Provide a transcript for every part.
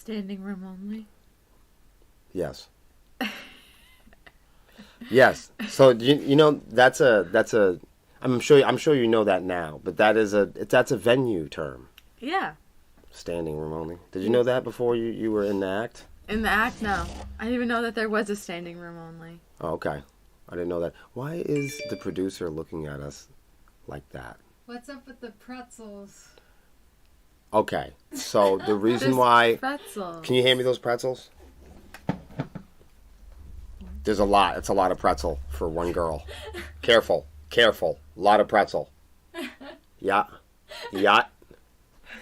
Standing room only? Yes. Yes. So you know that's a I'm sure you know that now, but that's a venue term. Yeah. Standing room only. Did you know that before you were in the act? In the act, no. I didn't even know that there was a standing room only. Oh, okay. I didn't know that. Why is the producer looking at us like that? What's up with the pretzels? Okay. So the reason why... Pretzels. Can you hand me those pretzels? There's a lot. It's a lot of pretzel for one girl. Careful. Careful. A lot of pretzel. Yeah. Yacht.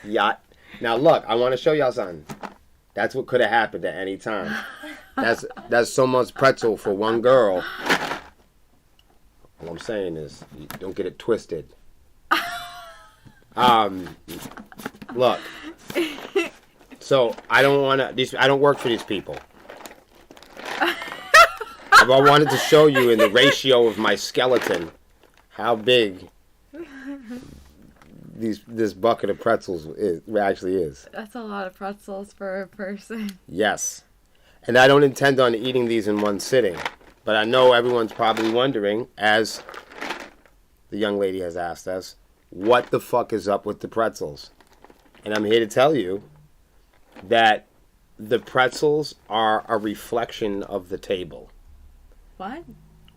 Yacht. Now look, I want to show y'all something. That's what could have happened at any time. That's so much pretzel for one girl. All I'm saying is, you don't get it twisted. Look. So I don't work for these people. I wanted to show you in the ratio of my skeleton how big this bucket of pretzels actually is. That's a lot of pretzels for a person. Yes. And I don't intend on eating these in one sitting. But I know everyone's probably wondering, as the young lady has asked us, what the fuck is up with the pretzels? And I'm here to tell you that the pretzels are a reflection of the table. What?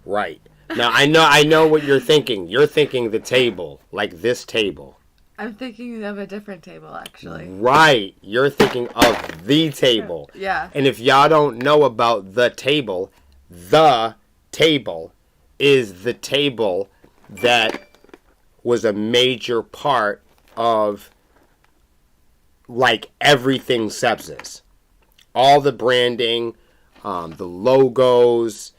Right. Now, I know what you're thinking. You're thinking the table, like this table. I'm thinking of a different table, actually. Right. You're thinking of the table. Yeah. And if y'all don't know about the table is the table that was a major part of, like, everything Sepsis. All the branding, the logos,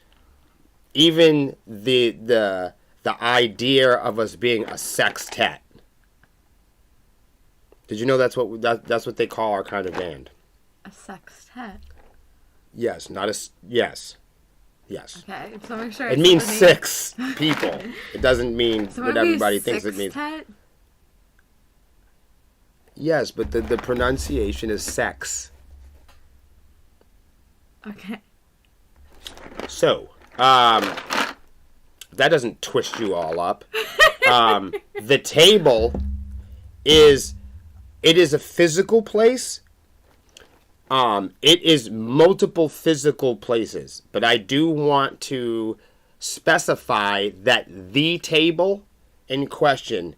even the idea of us being a sextet. Did you know that's what they call our kind of band? A sextet? Yes, yes. Okay, so make sure it means 6 people. It doesn't mean so what everybody thinks it means. Sextet? Yes, but the pronunciation is sex. Okay. So, that doesn't twist you all up. The table is a physical place. It is multiple physical places, but I do want to specify that the table in question,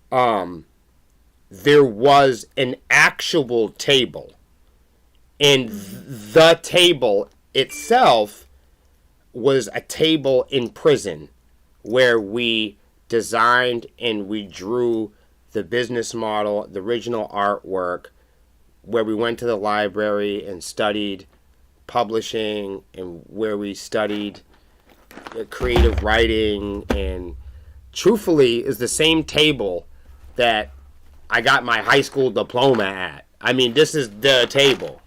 there was an actual table, and the table itself was a table in prison where we designed and we drew the business model, the original artwork, where we went to the library and studied publishing, and where we studied creative writing, and truthfully is the same table that I got my high school diploma at. I mean, this is the table.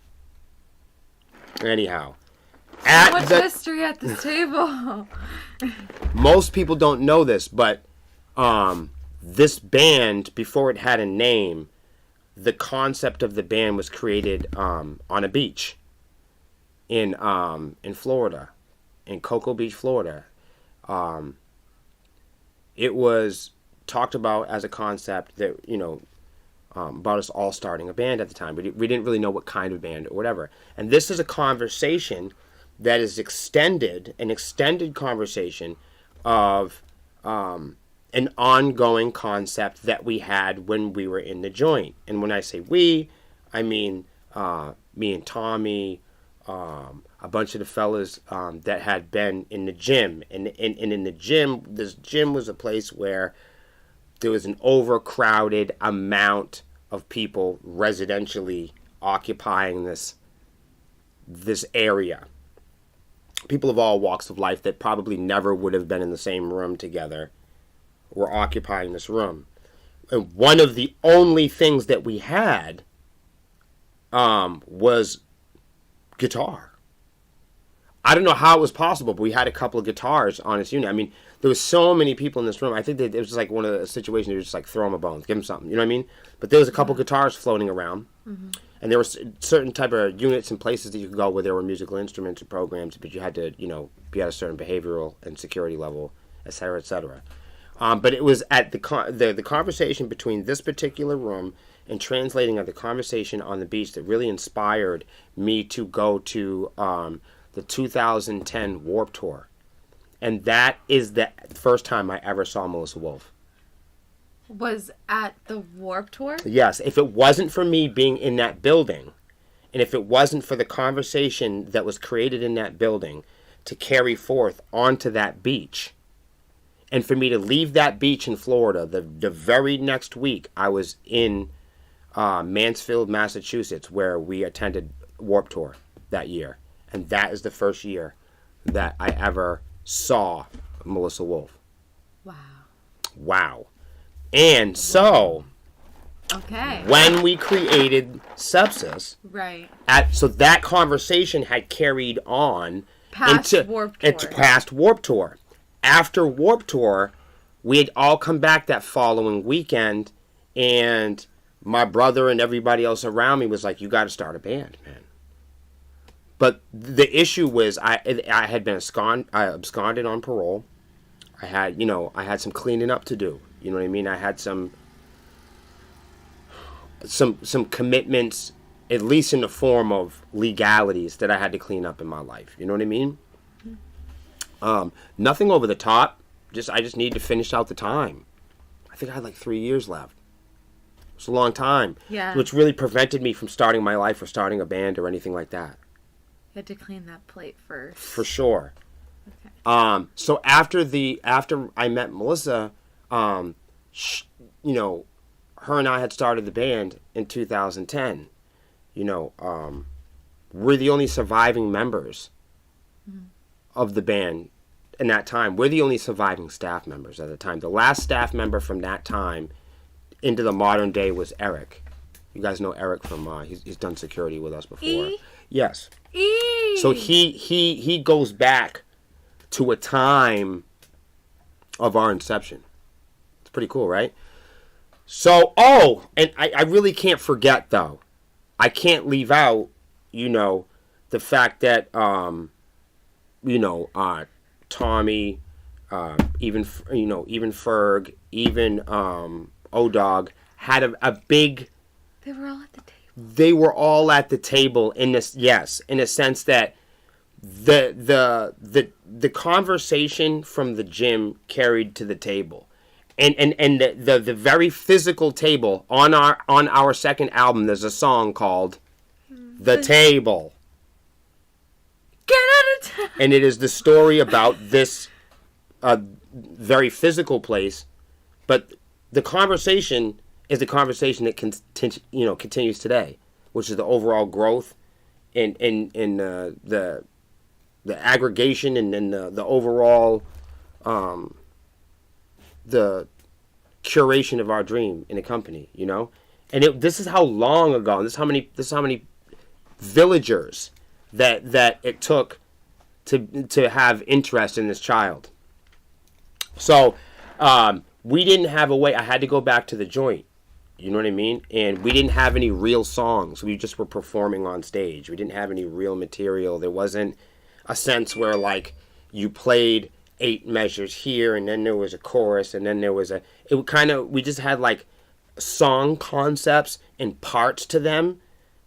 Anyhow. So much history at this table. Most people don't know this, but this band, before it had a name, the concept of the band was created on a beach in Florida, in Cocoa Beach, Florida. It was talked about as a concept that, about us all starting a band at the time. We didn't really know what kind of band or whatever. And this is a conversation that is an extended conversation of an ongoing concept that we had when we were in the joint. And when I say we, I mean me and Tommy, a bunch of the fellas that had been in the gym. And in the gym, this gym was a place where there was an overcrowded amount of people residentially occupying this area. People of all walks of life that probably never would have been in the same room together were occupying this room. And one of the only things that we had was guitar. I don't know how it was possible, but we had a couple of guitars on this unit. I mean, there was so many people in this room. I think that it was just like one of the situations where you just like throw them a bone, give them something. You know what I mean? But there was a couple guitars floating around. Mm-hmm. And there were certain type of units and places that you could go where there were musical instruments and programs, but you had to, be at a certain behavioral and security level, et cetera, et cetera. But it was at the conversation between this particular room and translating of the conversation on the beach that really inspired me to go to the 2010 Warped Tour. And that is the first time I ever saw Melissa Wolf. Was at the Warped Tour? Yes. If it wasn't for me being in that building, and if it wasn't for the conversation that was created in that building to carry forth onto that beach, and for me to leave that beach in Florida, the very next week I was in Mansfield, Massachusetts, where we attended Warped Tour that year. And that is the first year that I ever saw Melissa Wolf. Wow. And so, okay, when we created Sepsis, right, so that conversation had carried on past Warped Tour. After Warped Tour, we had all come back that following weekend, and my brother and everybody else around me was like, "You got to start a band, man." But the issue was I had been absconded on parole. I had some cleaning up to do. You know what I mean? I had some commitments, at least in the form of legalities, that I had to clean up in my life. You know what I mean? Nothing over the top. I just need to finish out the time. I think I had like 3 years left. It's a long time. Yeah. Which really prevented me from starting my life or starting a band or anything like that. You had to clean that plate first. For sure. Okay. So after I met Melissa, her and I had started the band in 2010. We're the only surviving members of the band in that time. We're the only surviving staff members at the time. The last staff member from that time into the modern day was Eric. You guys know Eric from he's done security with us before. Yes. So he goes back to a time of our inception. It's pretty cool, right? So, and I really can't forget, though. I can't leave out, the fact that, Tommy, even Ferg, even O-Dog had a big... They were all at the table. They were all at the table in this, yes, in a sense that the conversation from the gym carried to the table. And the very physical table on our second album, there's a song called The Table. Get out of town. And it is the story about this very physical place, but the conversation is the conversation that continues today, which is the overall growth in the aggregation and the overall the curation of our dream in a company, and this is how long ago, and this is how many villagers that it took to have interest in this child. So we didn't have a way. I had to go back to the joint. You know what I mean? And we didn't have any real songs. We just were performing on stage. We didn't have any real material. There wasn't a sense where, like, you played 8 measures here, and then there was a chorus, and then there was we just had, like, song concepts and parts to them,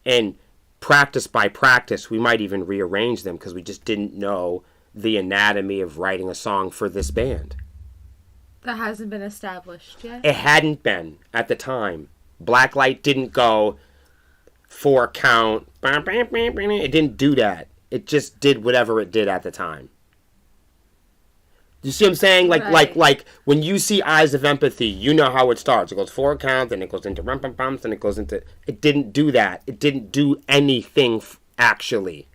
and practice by practice, we might even rearrange them because we just didn't know the anatomy of writing a song for this band. That hasn't been established yet? It hadn't been at the time. Blacklight didn't go 4 count. It didn't do that. It just did whatever it did at the time. You see what I'm saying? Like when you see Eyes of Empathy, you know how it starts. It goes 4 count, then it goes into rum-pum-pums, then it goes into... It didn't do that. It didn't do anything, actually.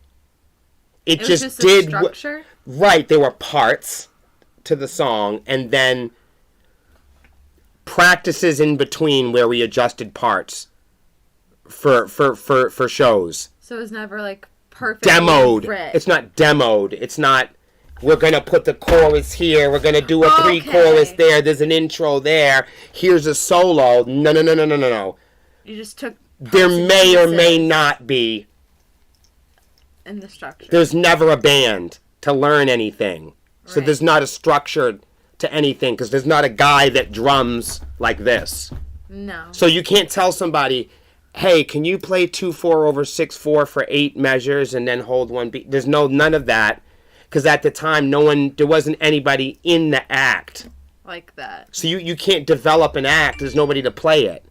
It was just a did... structure? Right, there were parts to the song, and then practices in between where we adjusted parts for shows. So it was never, like, perfectly demoed. writ. It's not demoed. It's not, we're going to put the chorus here, we're going to do a 3 chorus there, there's an intro there, here's a solo. No. You just took there may or may not be. In the structure. There's never a band to learn anything. So Right. there's not a structure to anything because there's not a guy that drums like this. No. So you can't tell somebody, hey, can you play 2/4 over 6/4 for 8 measures and then hold one beat? There's none of that because at the time there wasn't anybody in the act. Like that. So you can't develop an act. There's nobody to play it.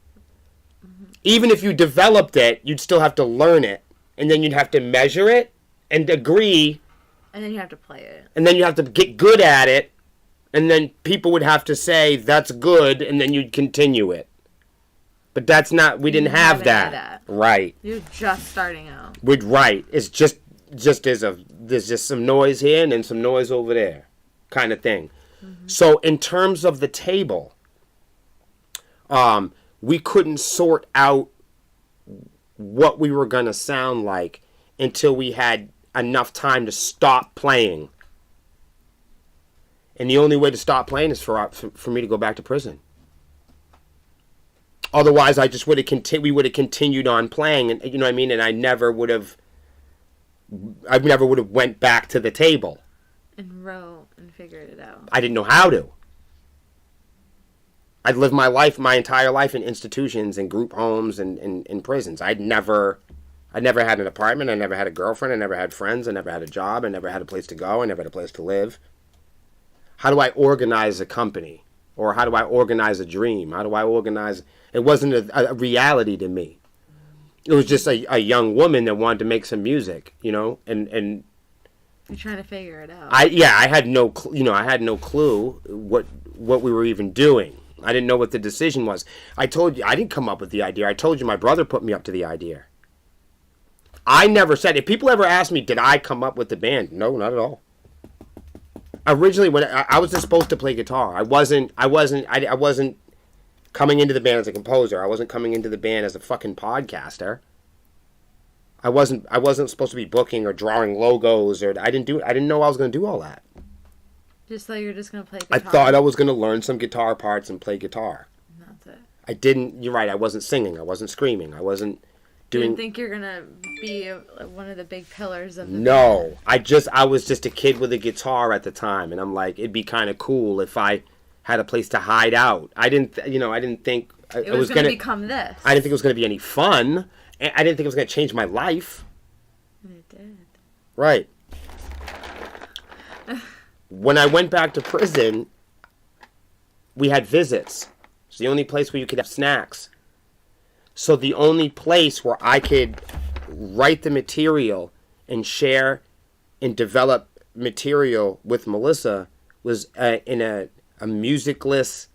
Even if you developed it, you'd still have to learn it. And then you'd have to measure it and agree. And then you have to play it. And then you have to get good at it. And then people would have to say, that's good. And then you'd continue it. But that's not, we didn't have that. Right. You're just starting out. Right. It's just there's just some noise here and then some noise over there kind of thing. Mm-hmm. So in terms of the table, we couldn't sort out what we were going to sound like until we had enough time to stop playing. And the only way to stop playing is for me to go back to prison. Otherwise, I just we would have continued on playing, and you know what I mean. And I never would have went back to the table. And wrote and figured it out. I didn't know how to. I'd lived my entire life in institutions and group homes and in prisons. I never had an apartment. I never had a girlfriend. I never had friends. I never had a job. I never had a place to go. I never had a place to live. How do I organize a company? Or how do I organize a dream? How do I organize... It wasn't a reality to me. It was just a young woman that wanted to make some music, you know? And you're trying to figure it out. I had no clue what we were even doing. I didn't know what the decision was. I told you, I didn't come up with the idea. I told you my brother put me up to the idea. I never said... If people ever ask me, did I come up with the band? No, not at all. Originally, when I was just supposed to play guitar, I wasn't coming into the band as a composer. I wasn't coming into the band as a fucking podcaster. I wasn't supposed to be booking or drawing logos, or I didn't know I was going to do all that. Just thought you were just going to play guitar. I thought I was going to learn some guitar parts and play guitar. That's it. I didn't. You're right. I wasn't singing. I wasn't screaming. I wasn't doing. You didn't think you're going to be one of the big pillars of the No. band. I was just a kid with a guitar at the time, and I'm like, it'd be kind of cool if I had a place to hide out. I didn't think it was going to become this. I didn't think it was going to be any fun. I didn't think it was going to change my life. And it did. Right. When I went back to prison, we had visits. It's the only place where you could have snacks. So the only place where I could write the material and share and develop material with Melissa was in a musicless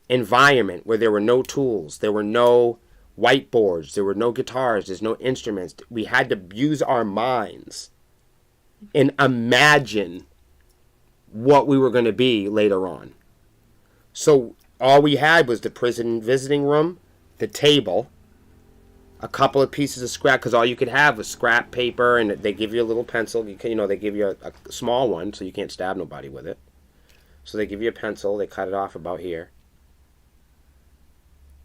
environment where there were no tools, there were no whiteboards, there were no guitars, there's no instruments. We had to use our minds and imagine what we were going to be later on. So all we had was the prison visiting room, the table, a couple of pieces of scrap, because all you could have was scrap paper, and they give you a little pencil. They give you a small one, so you can't stab nobody with it. So they give you a pencil, they cut it off about here.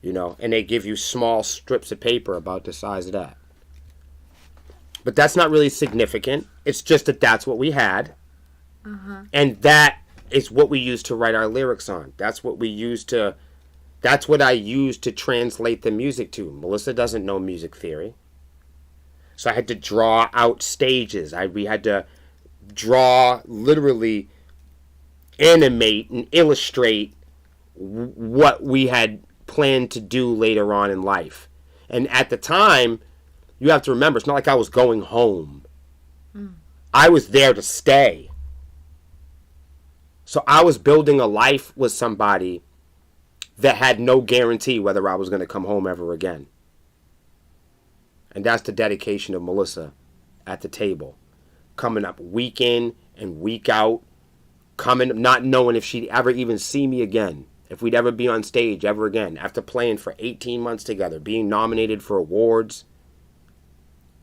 And they give you small strips of paper about the size of that. But that's not really significant. It's just that that's what we had. Uh-huh. And that is what we used to write our lyrics on. That's what I used to translate the music to. Melissa doesn't know music theory. So I had to draw out stages. We had to literally animate and illustrate what we had planned to do later on in life. And at the time, you have to remember, it's not like I was going home. I was there to stay. So I was building a life with somebody that had no guarantee whether I was going to come home ever again. And that's the dedication of Melissa at the table. Coming up week in and week out. Not knowing if she'd ever even see me again. If we'd ever be on stage ever again. After playing for 18 months together. Being nominated for awards.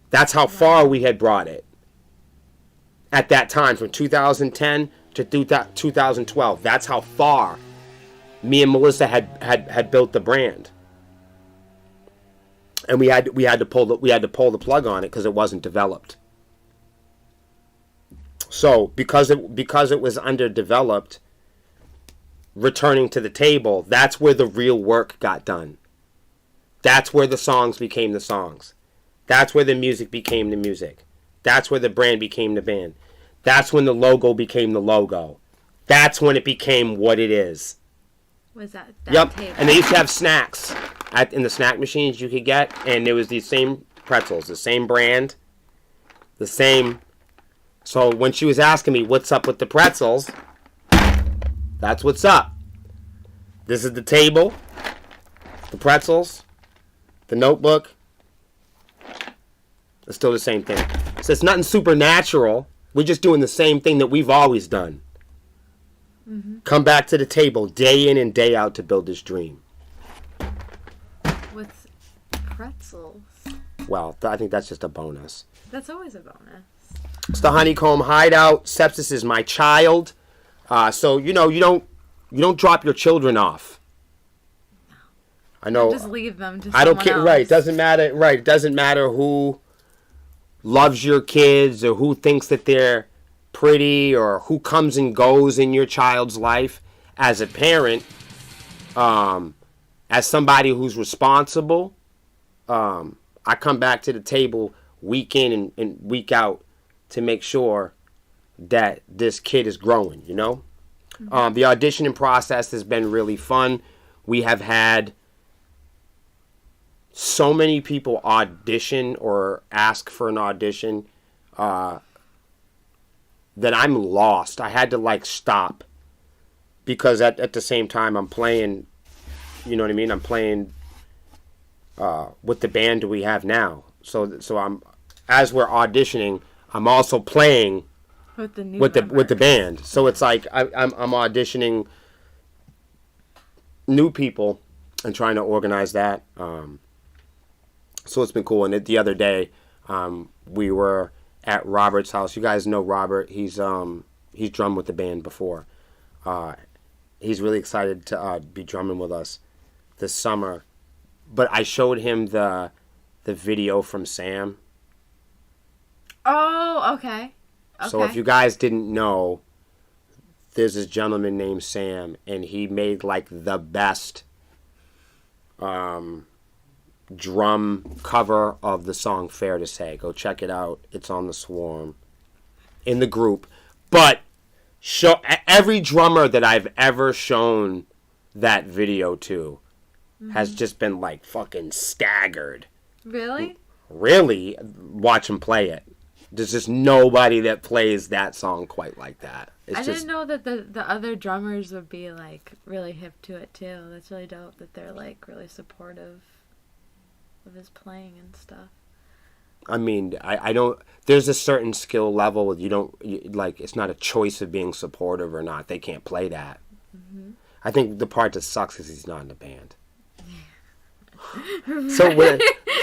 That's how far we had brought it. At that time, from 2010 to 2012. That's how far me and Melissa had built the brand. and we had to pull the plug on it because it wasn't developed. So because it was underdeveloped, returning to the table, that's where the real work got done. That's where the songs became the songs. That's where the music became the music. That's where the brand became the band. That's when the logo became the logo. That's when it became what it is. Was that Yep. table? And they used to have snacks in the snack machines you could get, and there was these same pretzels, the same brand, the same. So when she was asking me what's up with the pretzels, that's what's up. This is the table, the pretzels, the notebook. It's still the same thing. So it's nothing supernatural. We're just doing the same thing that we've always done. Mm-hmm. Come back to the table day in and day out to build this dream. With pretzels. Well, I think that's just a bonus. That's always a bonus. It's the Honeycomb Hideout. Sepsis is my child. So, you don't drop your children off. I know. Just leave them to I don't someone care. else. Right. It doesn't matter. Right. It doesn't matter who loves your kids or who thinks that they're pretty or who comes and goes in your child's life. As a parent, as somebody who's responsible, I come back to the table week in and week out to make sure that this kid is growing, Mm-hmm. The auditioning process has been really fun. We have had so many people audition or ask for an audition that I'm lost. I had to stop because at the same time I'm playing, you know what I mean? I'm playing with the band we have now. So I'm, as we're auditioning, I'm also playing with the new with the band. So it's like I'm auditioning new people and trying to organize that. So it's been cool. And the other day, we were at Robert's house. You guys know Robert. He's drummed with the band before. He's really excited to be drumming with us this summer. But I showed him the video from Sam. Oh, okay. So if you guys didn't know, there's this gentleman named Sam, and he made the best drum cover of the song Fair to Say. Go check it out. It's on the Swarm in the group. But every drummer that I've ever shown that video to has just been fucking staggered. Really? Really? Watch him play it. There's just nobody that plays that song quite like that. I didn't know that the other drummers would be really hip to it too. That's really dope that they're really supportive of his playing and stuff. I mean, I don't. There's a certain skill level it's not a choice of being supportive or not. They can't play that. Mm-hmm. I think the part that sucks is he's not in the band. So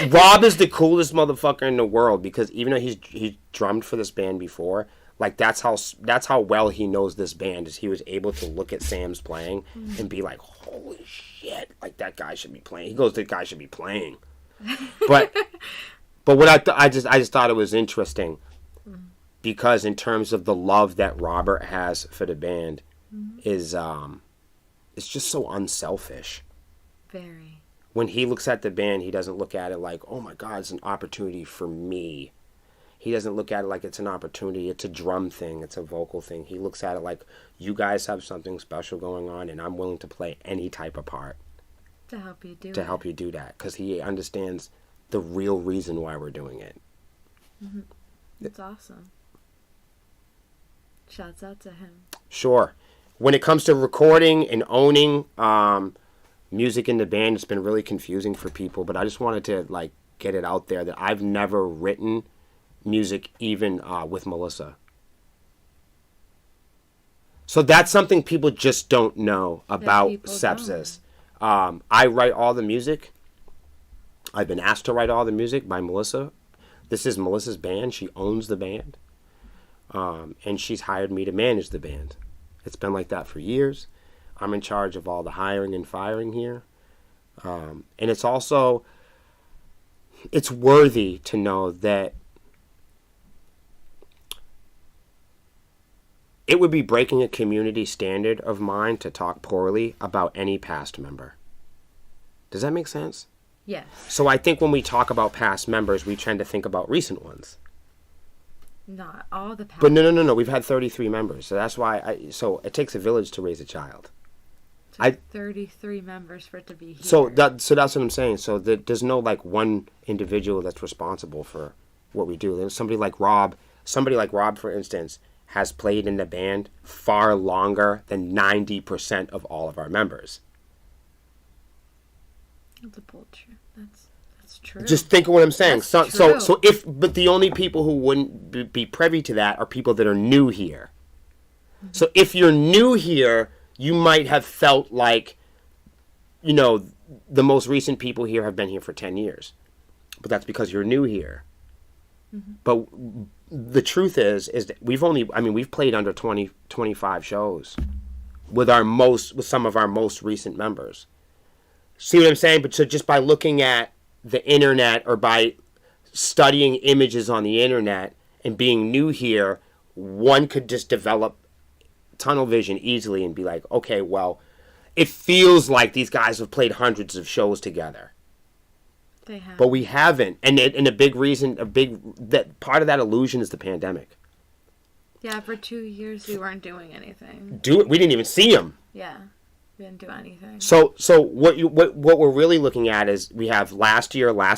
Rob is the coolest motherfucker in the world because even though he's drummed for this band before, that's how well he knows this band is. He was able to look at Sam's playing and be like, holy shit, that guy should be playing. He goes, that guy should be playing. But what I just thought it was interesting because in terms of the love that Robert has for the band is it's just so unselfish. Very. When he looks at the band, he doesn't look at it like, oh my God, it's an opportunity for me. He doesn't look at it like it's an opportunity. It's a drum thing. It's a vocal thing. He looks at it like, you guys have something special going on, and I'm willing to play any type of part. To help you do that. Because he understands the real reason why we're doing it. Mm-hmm. That's awesome. Shouts out to him. Sure. When it comes to recording and owning music in the band, it's been really confusing for people, but I just wanted to get it out there that I've never written music even with Melissa. So that's something people just don't know about Sepsis. I write all the music. I've been asked to write all the music by Melissa. This is Melissa's band. She owns the band. And she's hired me to manage the band. It's been like that for years. I'm in charge of all the hiring and firing here. And it's also, it's worthy to know that it would be breaking a community standard of mine to talk poorly about any past member. Does that make sense? Yes. So I think when we talk about past members, we tend to think about recent ones. Not all the past. But no. We've had 33 members, so that's why. So it takes a village to raise a child. 33 members for it to be here. So that's what I'm saying. So there's no like one individual that's responsible for what we do. There's somebody like Rob, for instance, has played in the band far longer than 90% of all of our members. That's a bold truth. That's true. Just think of what I'm saying. That's So but the only people who wouldn't be privy to that are people that are new here. Mm-hmm. So if you're new here, you might have felt like, the most recent people here have been here for 10 years. But that's because you're new here. Mm-hmm. But the truth is that we've played under 20, 25 shows with some of our most recent members. See what I'm saying? But so just by looking at the internet or by studying images on the internet and being new here, one could just develop tunnel vision easily and be like, okay, well, it feels like these guys have played hundreds of shows together. They have. But we haven't. And part of that illusion is the pandemic. Yeah, for 2 years we weren't doing anything. We didn't even see them. Yeah. We didn't do anything. So what we're really looking at is we have last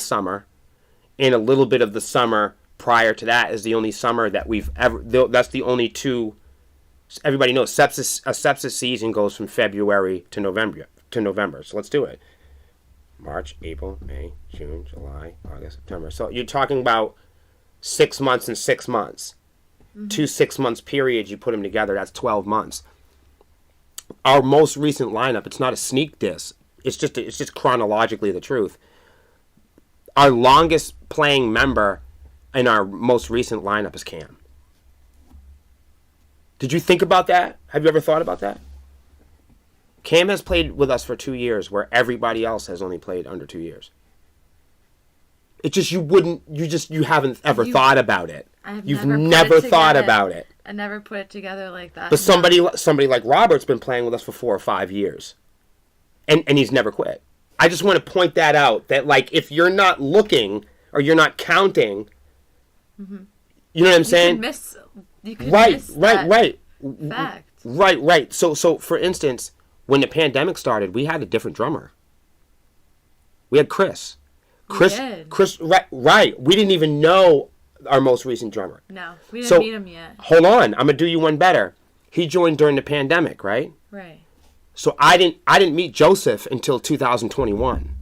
summer, and a little bit of the summer prior to that is the only summer that we've ever. That's the only two. Everybody knows a sepsis season goes from February to November. So let's do it. March, April, May, June, July, August, September. So you're talking about 6 months and 6 months. Mm-hmm. 2 6 months periods, you put them together, that's 12 months. Our most recent lineup, it's not a sneak diss. It's just chronologically the truth. Our longest playing member in our most recent lineup is Cam. Did you think about that? Have you ever thought about that? Cam has played with us for 2 years, where everybody else has only played under 2 years. It's just you haven't ever thought about it. You've never thought about it. I never put it together like that. But somebody like Robert's been playing with us for 4 or 5 years, and he's never quit. I just want to point that out. That like if you're not looking or you're not counting, mm-hmm. You know what I'm saying? You could miss that fact. Right. So for instance, when the pandemic started, we had a different drummer. We had Chris. Chris, right. We didn't even know our most recent drummer. No, we didn't meet him yet. Hold on, I'm gonna do you one better. He joined during the pandemic, right? Right. So I didn't meet Joseph until 2021.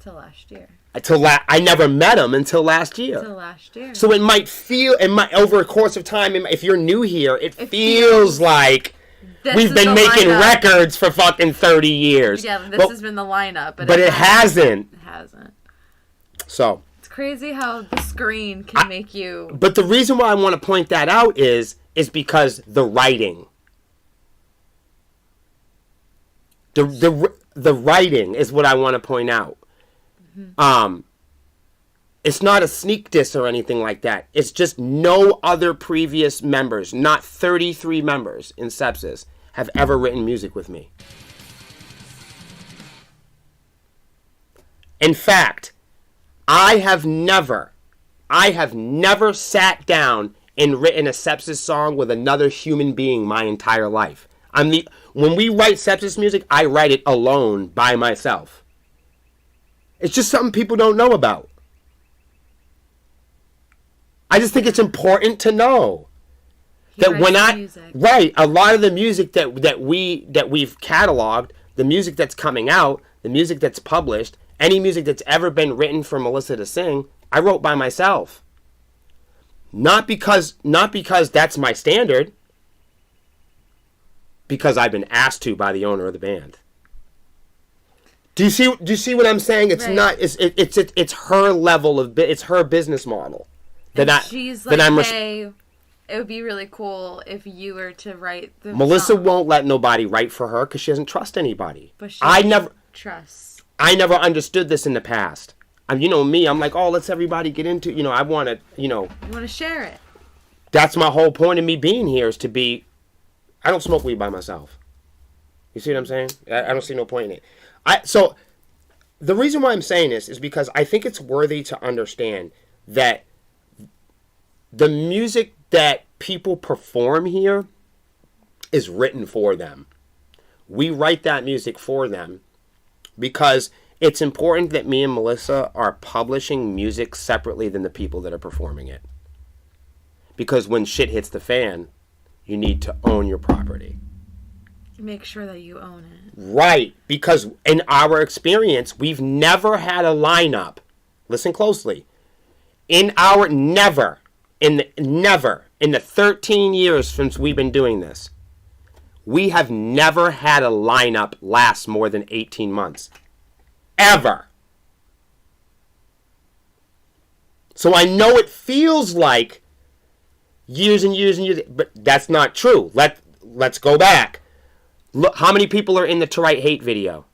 Till last year. I never met him until last year. So it might over a course of time, if you're new here, it feels like we've been making records for fucking 30 years. Yeah, this has been the lineup. But it hasn't. It hasn't. So. It's crazy how the screen can make you. But the reason why I want to point that out is because the writing. The writing is what I want to point out. Mm-hmm. It's not a sneak diss or anything like that. It's just no other previous members, not 33 members in Sepsis, have ever written music with me. In fact, I have never sat down and written a Sepsis song with another human being my entire life. When we write Sepsis music, I write it alone by myself. It's just something people don't know about. I just think it's important to know that a lot of the music that we've cataloged, the music that's coming out, the music that's published, any music that's ever been written for Melissa to sing, I wrote by myself. Not because that's my standard, because I've been asked to by the owner of the band. Do you see what I'm saying? It's not. It's her level of. It's her business model. She's like, hey, it would be really cool if you were to write the Melissa song. Won't let nobody write for her because she doesn't trust anybody. But I never trusts. I never understood this in the past. you know me, I'm like, oh, let's everybody get into, I want to, You want to share it. that's my whole point of me being here is to be, I don't smoke weed by myself. You see what I'm saying? I don't see no point in it. So the reason why I'm saying this is because I think it's worthy to understand that the music that people perform here is written for them. We write that music for them because it's important that me and Melissa are publishing music separately than the people that are performing it. Because when shit hits the fan, you need to own your property. Make sure that you own it. Right, because in our experience, we've never had a lineup. Listen closely. Never in the 13 years since we've been doing this, we have never had a lineup last more than 18 months. Ever. So I know it feels like years and years and years, but that's not true. Let's go back. Look, how many people are in the To Write Hate video?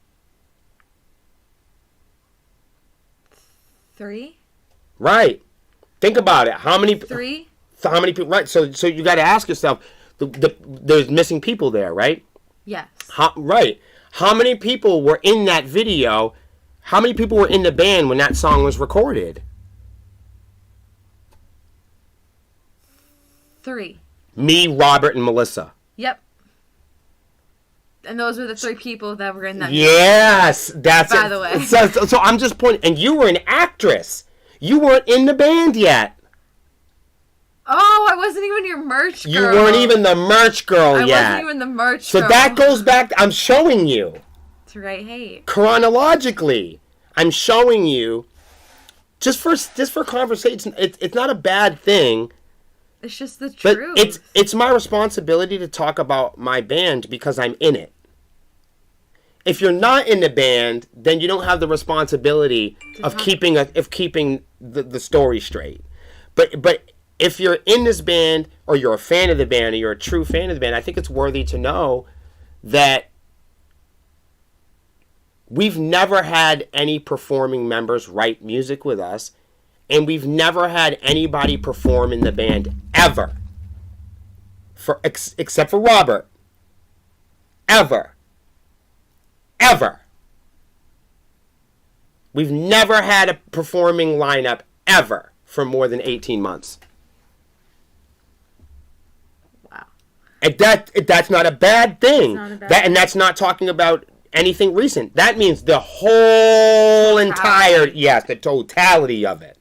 3? Right. Think about it. How many? 3? How many people? Right. So you got to ask yourself. There's missing people there, right? Yes. Right. How many people were in that video? How many people were in the band when that song was recorded? 3. Me, Robert, and Melissa. Yep. And those were the 3 people that were in that. Yes, that's By it. the way. So I'm just pointing. And you were an actress. You weren't in the band yet. Oh, I wasn't even your merch girl. You weren't even the merch girl yet. I wasn't even the merch So girl. that goes back. I'm showing you. To write hate. Chronologically, I'm showing you. Just for conversation, it's not a bad thing. It's just the But truth. it's my responsibility to talk about my band because I'm in it. If you're not in the band, then you don't have the responsibility of keeping the story straight. But if you're in this band or you're a fan of the band or you're a true fan of the band, I think it's worthy to know that we've never had any performing members write music with us, and we've never had anybody perform in the band ever, except for Robert. Ever. We've never had a performing lineup ever for more than 18 months. Wow. And that's not a bad thing. Not a bad thing. And that's not talking about anything recent. That means the whole the totality of it.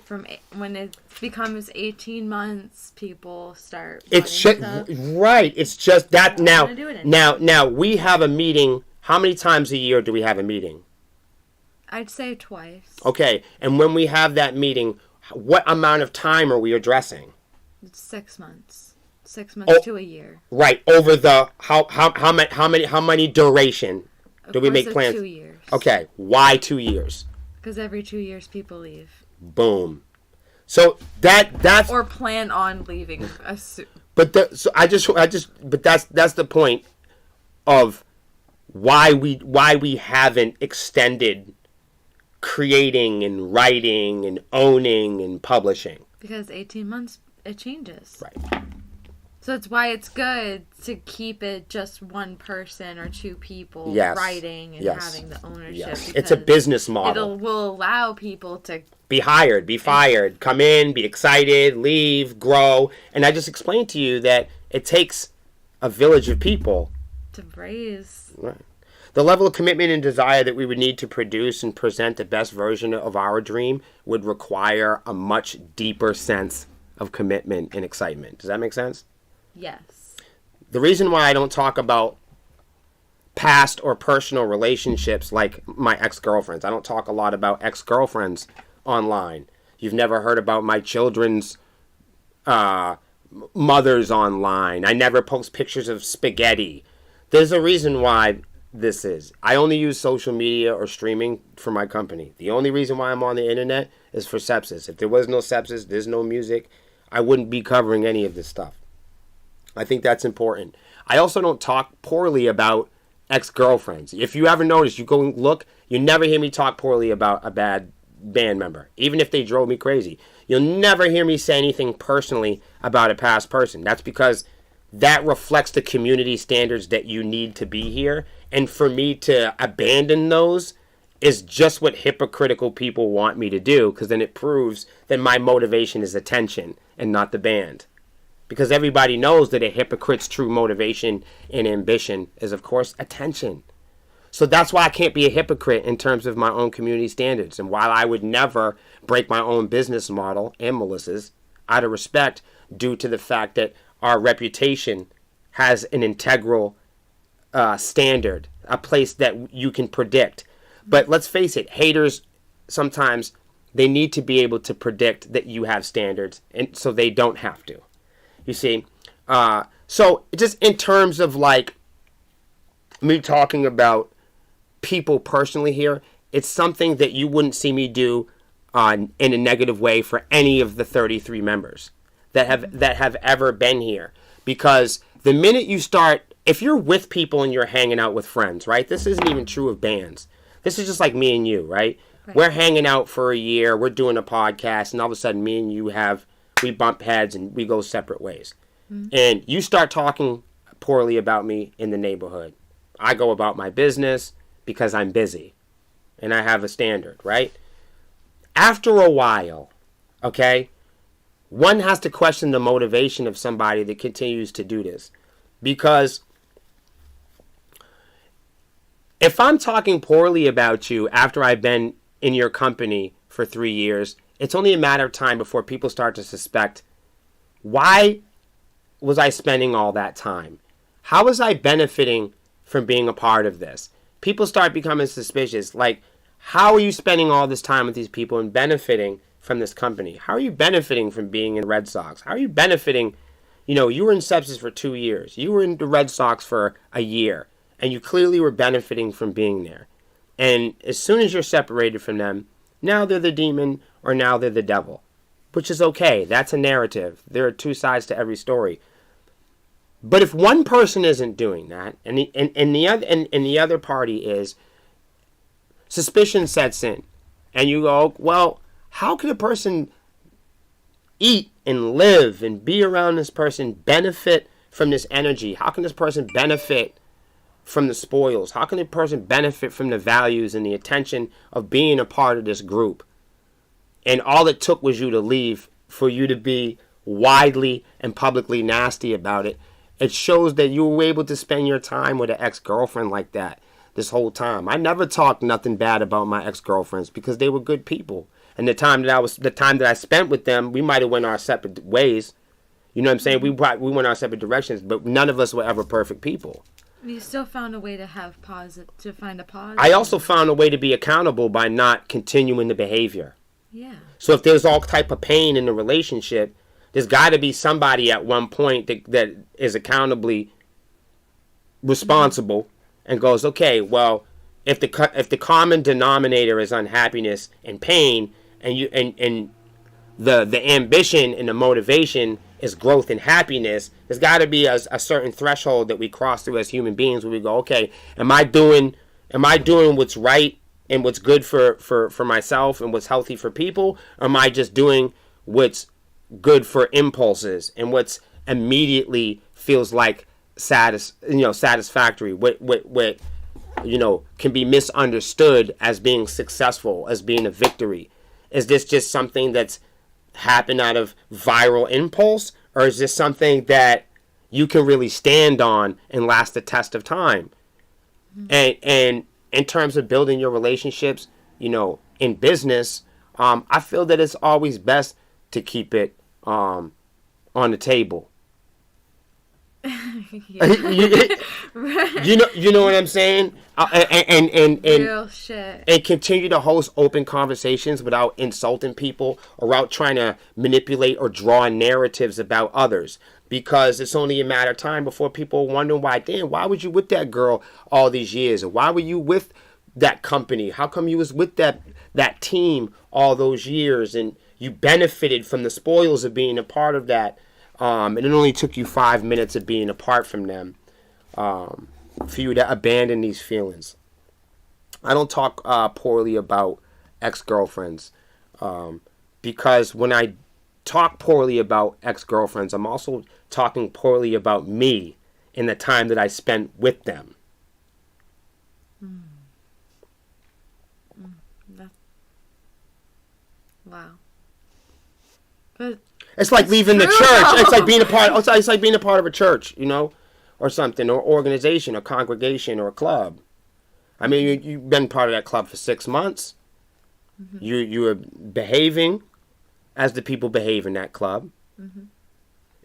From when it becomes 18 months, people start. It's wanting just stuff. right. It's just that don't now. wanna do it anymore. Now we have a meeting. How many times a year do we have a meeting? I'd say twice. Okay, and when we have that meeting, what amount of time are we addressing? It's 6 months. 6 months Oh. to a year. Right, over the how many duration do we make plans? 2 years. Okay, why 2 years? Because every 2 years people leave. Boom. So that's Or plan on leaving. but that's the point of why we haven't extended creating and writing and owning and publishing. Because 18 months, it changes. Right. So that's why it's good to keep it just one person or 2 people Yes. writing and Yes. having the ownership. Yes. It's a business model. It will allow people to Be hired, be fired, come in, be excited, leave, grow. And I just explained to you that it takes a village of people. raise. Right. The level of commitment and desire that we would need to produce and present the best version of our dream would require a much deeper sense of commitment and excitement. Does that make sense? Yes. The reason why I don't talk about past or personal relationships like my ex-girlfriends. I don't talk a lot about ex-girlfriends online. You've never heard about my children's mothers online. I never post pictures of spaghetti. There's a reason why this is. I only use social media or streaming for my company. The only reason why I'm on the internet is for sepsis. If there was no sepsis, there's no music, I wouldn't be covering any of this stuff. I think that's important. I also don't talk poorly about ex-girlfriends. If you ever notice, you go and look, You never hear me talk poorly about a bad band member, even if they drove me crazy. You'll never hear me say anything personally about a past person. That's because that reflects the community standards that you need to be here. And for me to abandon those is just what hypocritical people want me to do, because then it proves that my motivation is attention and not the band. Because everybody knows that a hypocrite's true motivation and ambition is, of course, attention. So that's why I can't be a hypocrite in terms of my own community standards. And while I would never break my own business model and Melissa's, out of respect, due to the fact that our reputation has an integral standard, a place that you can predict. But let's face it, haters, sometimes they need to be able to predict that you have standards, and so they don't have to. You see? So just in terms of like me talking about people personally here, it's something that you wouldn't see me do in a negative way for any of the 33 members that have ever been here. Because the minute you start, if you're with people and you're hanging out with friends, right? This isn't even true of bands. This is just like me and you, right? We're hanging out for a year, we're doing a podcast, and all of a sudden me and you we bump heads and we go separate ways. And you start talking poorly about me in the neighborhood. I go about my business because I'm busy and I have a standard, right? After a while, okay, one has to question the motivation of somebody that continues to do this. Because if I'm talking poorly about you after I've been in your company for 3 years, it's only a matter of time before people start to suspect, why was I spending all that time? How was I benefiting from being a part of this? People start becoming suspicious. Like, how are you spending all this time with these people and benefiting from this company? How are you benefiting from being in the Red Sox? How are you benefiting? You know, you were in Sepsis for 2 years. You were in the Red Sox for a year. And you clearly were benefiting from being there. And as soon as you're separated from them, now they're the demon or now they're the devil. Which is okay. That's a narrative. There are two sides to every story. But if one person isn't doing that, and the other party is, suspicion sets in. And you go, well, how can a person eat and live and be around this person, benefit from this energy? How can this person benefit from the spoils? How can a person benefit from the values and the attention of being a part of this group? And all it took was you to leave for you to be widely and publicly nasty about it. It shows that you were able to spend your time with an ex-girlfriend like that this whole time. I never talked nothing bad about my ex-girlfriends because they were good people. And the time that I spent with them, we might have went our separate ways. You know what I'm saying? We went our separate directions, but none of us were ever perfect people. You still found a way to have to find a pause. I also found a way to be accountable by not continuing the behavior. Yeah. So if there's all type of pain in the relationship, there's got to be somebody at one point that is accountably responsible and goes, okay, well, if the common denominator is unhappiness and pain, and the ambition and the motivation is growth and happiness, there's got to be a certain threshold that we cross through as human beings where we go, okay, am I doing what's right and what's good for myself and what's healthy for people? Or am I just doing what's good for impulses and what's immediately feels like satisfactory? What can be misunderstood as being successful, as being a victory? Is this just something that's happened out of viral impulse, or is this something that you can really stand on and last the test of time? Mm-hmm. And in terms of building your relationships, in business, I feel that it's always best to keep it on the table. You know what I'm saying? And real shit. And continue to host open conversations without insulting people or without trying to manipulate or draw narratives about others. Because it's only a matter of time before people wonder why were you with that girl all these years? Or why were you with that company? How come you was with that team all those years and you benefited from the spoils of being a part of that? And it only took you 5 minutes of being apart from them for you to abandon these feelings. I don't talk poorly about ex-girlfriends, because when I talk poorly about ex-girlfriends, I'm also talking poorly about me in the time that I spent with them. Wow. But it's like leaving the church. It's like being a part. It's like being a part of a church, you know, or something, or organization, or congregation, or a club. I mean, you've been part of that club for 6 months. Mm-hmm. You are behaving as the people behave in that club. Mm-hmm.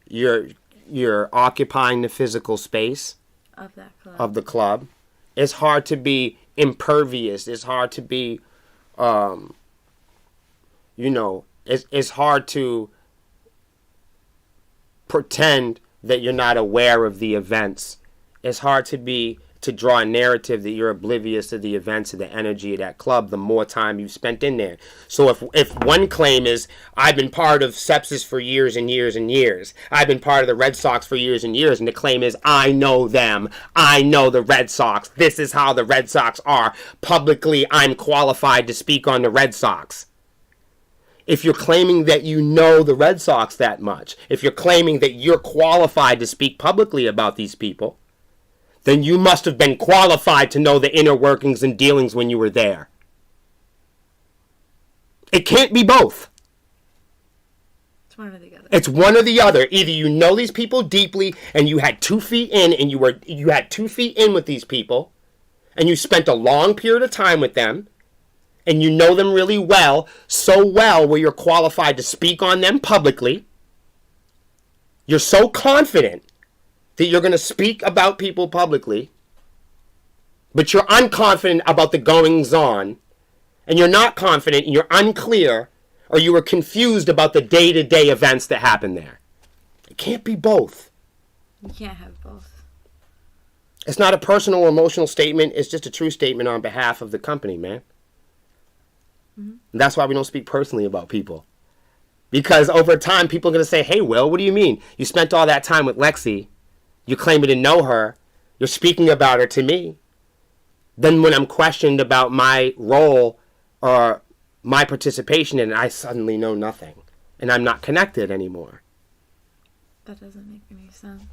You're occupying the physical space of that club. Of the club. It's hard to be impervious. It's hard to be, it's hard to pretend that you're not aware of the events. It's hard to draw a narrative that you're oblivious to the events of the energy of that club the more time you've spent in there. So if one claim is, I've been part of sepsis for years and years and years, I've been part of the Red Sox for years and years, and the claim is, I know them, I know the Red Sox, this is how the Red Sox are, publicly I'm qualified to speak on the Red Sox. If you're claiming that you know the Red Sox that much, if you're claiming that you're qualified to speak publicly about these people, then you must have been qualified to know the inner workings and dealings when you were there. It can't be both. It's one or the other. It's one or the other. Either you know these people deeply and you had 2 feet in and you had 2 feet in with these people and you spent a long period of time with them and you know them really well, so well where you're qualified to speak on them publicly. You're so confident that you're going to speak about people publicly, but you're unconfident about the goings-on, and you're not confident, and you're unclear, or you were confused about the day-to-day events that happen there. It can't be both. You can't have both. It's not a personal or emotional statement. It's just a true statement on behalf of the company, man. Mm-hmm. And that's why we don't speak personally about people. Because over time, people are going to say, hey, Will, what do you mean? You spent all that time with Lexi. You claim to know her. You're speaking about her to me. Then when I'm questioned about my role or my participation in it, I suddenly know nothing. And I'm not connected anymore. That doesn't make any sense.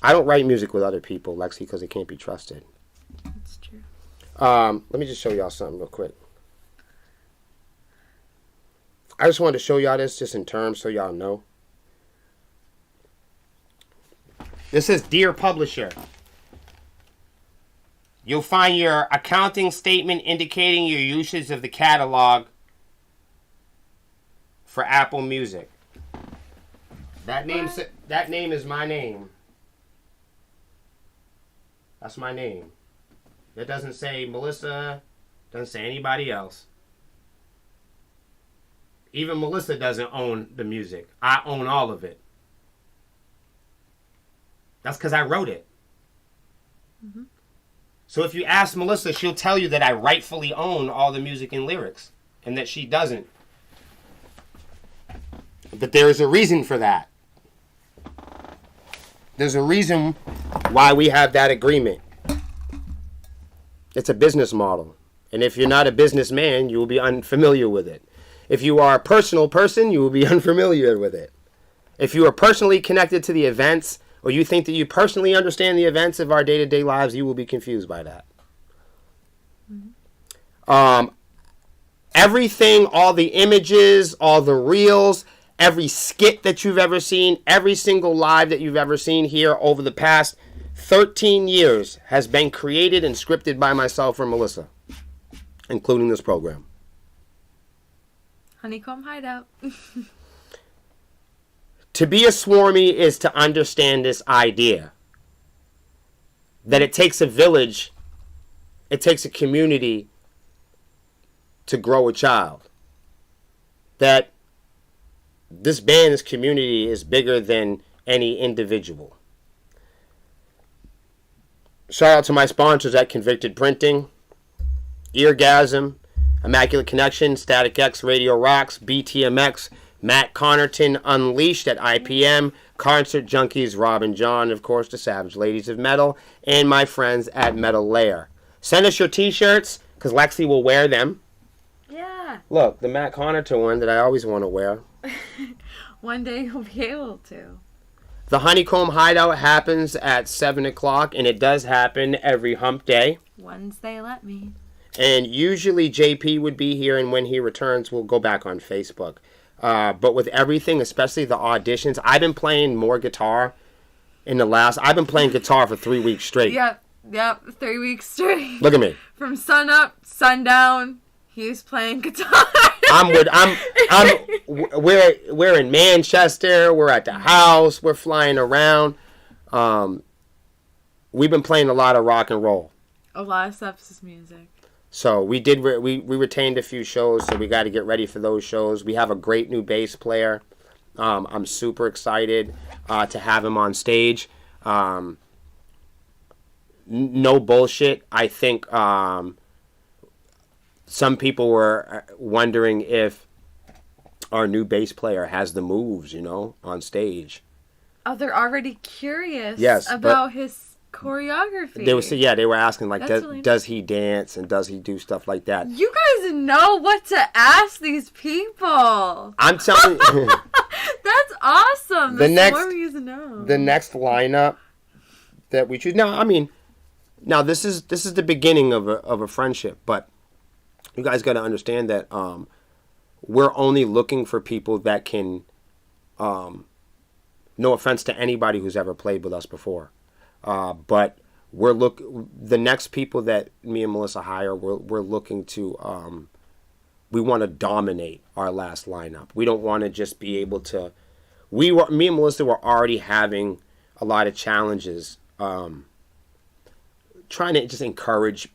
I don't write music with other people, Lexi, because it can't be trusted. That's true. Let me just show y'all something real quick. I just wanted to show y'all this just in terms so y'all know. This says, Dear Publisher, you'll find your accounting statement indicating your usage of the catalog for Apple Music. That name is my name. That's my name. That doesn't say Melissa, doesn't say anybody else. Even Melissa doesn't own the music. I own all of it. That's because I wrote it. Mm-hmm. So if you ask Melissa, she'll tell you that I rightfully own all the music and lyrics, and that she doesn't. But there is a reason for that. There's a reason why we have that agreement. It's a business model. And if you're not a businessman, you will be unfamiliar with it. If you are a personal person, you will be unfamiliar with it. If you are personally connected to the events, or you think that you personally understand the events of our day-to-day lives, you will be confused by that. Mm-hmm. Everything, all the images, all the reels, every skit that you've ever seen, every single live that you've ever seen here over the past 13 years has been created and scripted by myself or Melissa, including this program. Honeycomb Hideout. To be a swarmie is to understand this idea that it takes a village, it takes a community to grow a child. That this band, this community is bigger than any individual. Shout out to my sponsors at Convicted Printing, Eargasm, Immaculate Connection, Static X, Radio Rocks, BTMX, Matt Connerton, Unleashed at IPM, Concert Junkies, Rob and John, of course, the Savage Ladies of Metal, and my friends at Metal Layer. Send us your t-shirts, Because Lexi will wear them. Yeah. Look, the Matt Connaughton one that I always want to wear. One day you'll be able to. The Honeycomb Hideout happens at 7 o'clock, and it does happen every hump day. Once they let me. And usually JP would be here, and when he returns, we'll go back on Facebook. But with everything, especially the auditions, I've been playing more guitar I've been playing guitar for 3 weeks straight. Yep, 3 weeks straight. Look at me. From sun up, sundown, he's playing guitar. We're in Manchester. We're at the house. We're flying around. We've been playing a lot of rock and roll. A lot of sepsis music. So we retained a few shows, so we got to get ready for those shows. We have a great new bass player. I'm super excited to have him on stage. No bullshit. I think some people were wondering if our new bass player has the moves, on stage. Oh, they're already curious Yes, about his choreography. They were asking, like, Really does he dance and does he do stuff like that? You guys know what to ask these people. I'm telling you. That's awesome. The next lineup that we choose. Now this is the beginning of a friendship, but you guys got to understand that we're only looking for people that can. No offense to anybody who's ever played with us before, but the next people that me and Melissa hire, we're looking to. We want to dominate our last lineup. We don't want to just be able to. Me and Melissa were already having a lot of challenges, trying to just encourage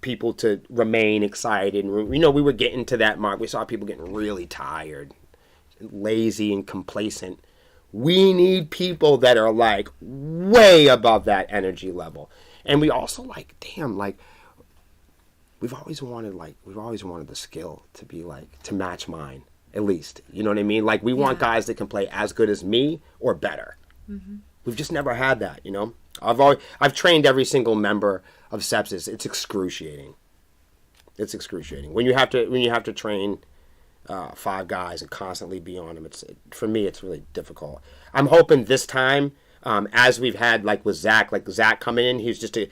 people to remain excited. And, we were getting to that mark. We saw people getting really tired, lazy, and complacent. We need people that are like way above that energy level. And we also we've always wanted the skill to be to match mine, at least. You know what I mean? Like, we want guys that can play as good as me or better. Mm-hmm. We've just never had that, I've trained every single member of Sepsis. It's excruciating. When you have to train 5 guys and constantly be on them, for me it's really difficult. I'm hoping this time, as we've had with Zach coming in, he's just a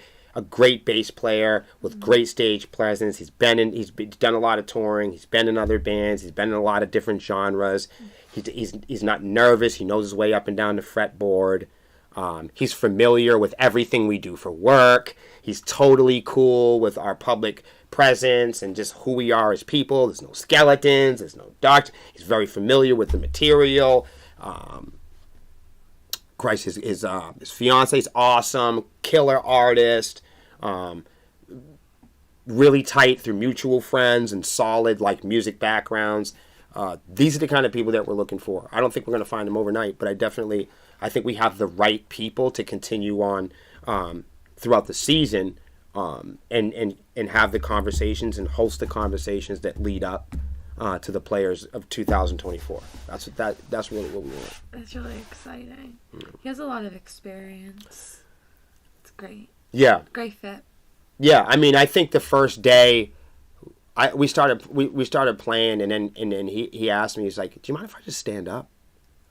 great bass player with great stage presence. He's done a lot of touring. He's been in other bands. He's been in a lot of different genres. He's not nervous. He knows his way up and down the fretboard. He's familiar with everything we do for work. He's totally cool with our public presence and just who we are as people. There's no skeletons. There's no dark. He's very familiar with the material. Christ, his fiance's awesome, killer artist, really tight through mutual friends and solid music backgrounds. These are the kind of people that we're looking for. I don't think we're going to find them overnight, but I think we have the right people to continue on throughout the season and have the conversations and host the conversations that lead up to the players of 2024. That's really what we want. That's really exciting. He has a lot of experience. It's great. Yeah. Great fit. Yeah, I think the first day we started playing, and then he asked me, he's like, "Do you mind if I just stand up?"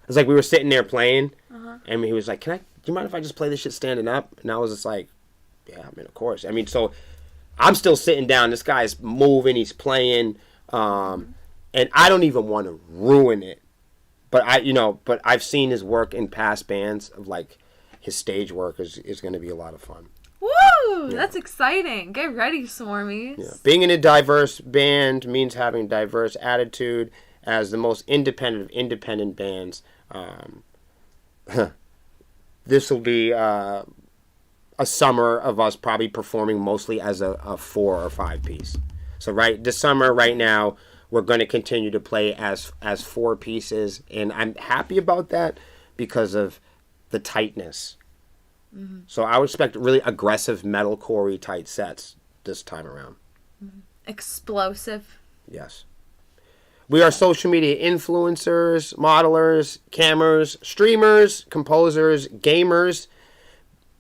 It's like we were sitting there playing, and he was like, do you mind if I just play this shit standing up? And I was just like, yeah, of course. So I'm still sitting down. This guy's moving. He's playing. And I don't even want to ruin it. But I've seen his work in past bands of his stage work is going to be a lot of fun. Woo! Yeah. That's exciting. Get ready, Swarmies. Yeah. Being in a diverse band means having a diverse attitude. As the most independent of independent bands, this will be a summer of us probably performing mostly as a 4 or 5 piece. So this summer, right now, we're going to continue to play as 4 pieces, and I'm happy about that because of the tightness. Mm-hmm. So I would expect really aggressive metalcore-y tight sets this time around. Mm-hmm. Explosive. Yes. We are social media influencers, modelers, cammers, streamers, composers, gamers,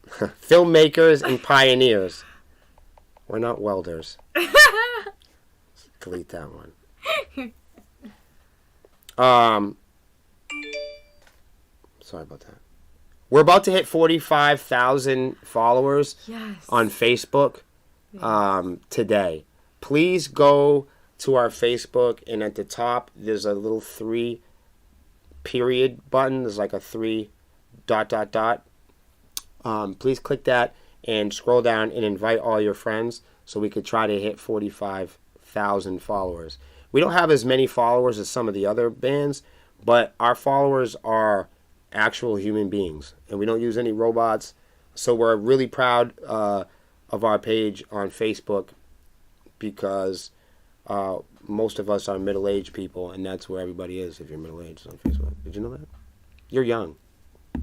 filmmakers, and pioneers. We're not welders. Delete that one. Sorry about that. We're about to hit 45,000 followers on Facebook today. Please go to our Facebook, and at the top there's a little 3 period button. There's like a 3 ... Please click that and scroll down and invite all your friends so we could try to hit 45,000 followers. We don't have as many followers as some of the other bands, but our followers are actual human beings, and we don't use any robots. So we're really proud of our page on Facebook because most of us are middle-aged people, and that's where everybody is if you're middle-aged on Facebook. Did you know that? You're young.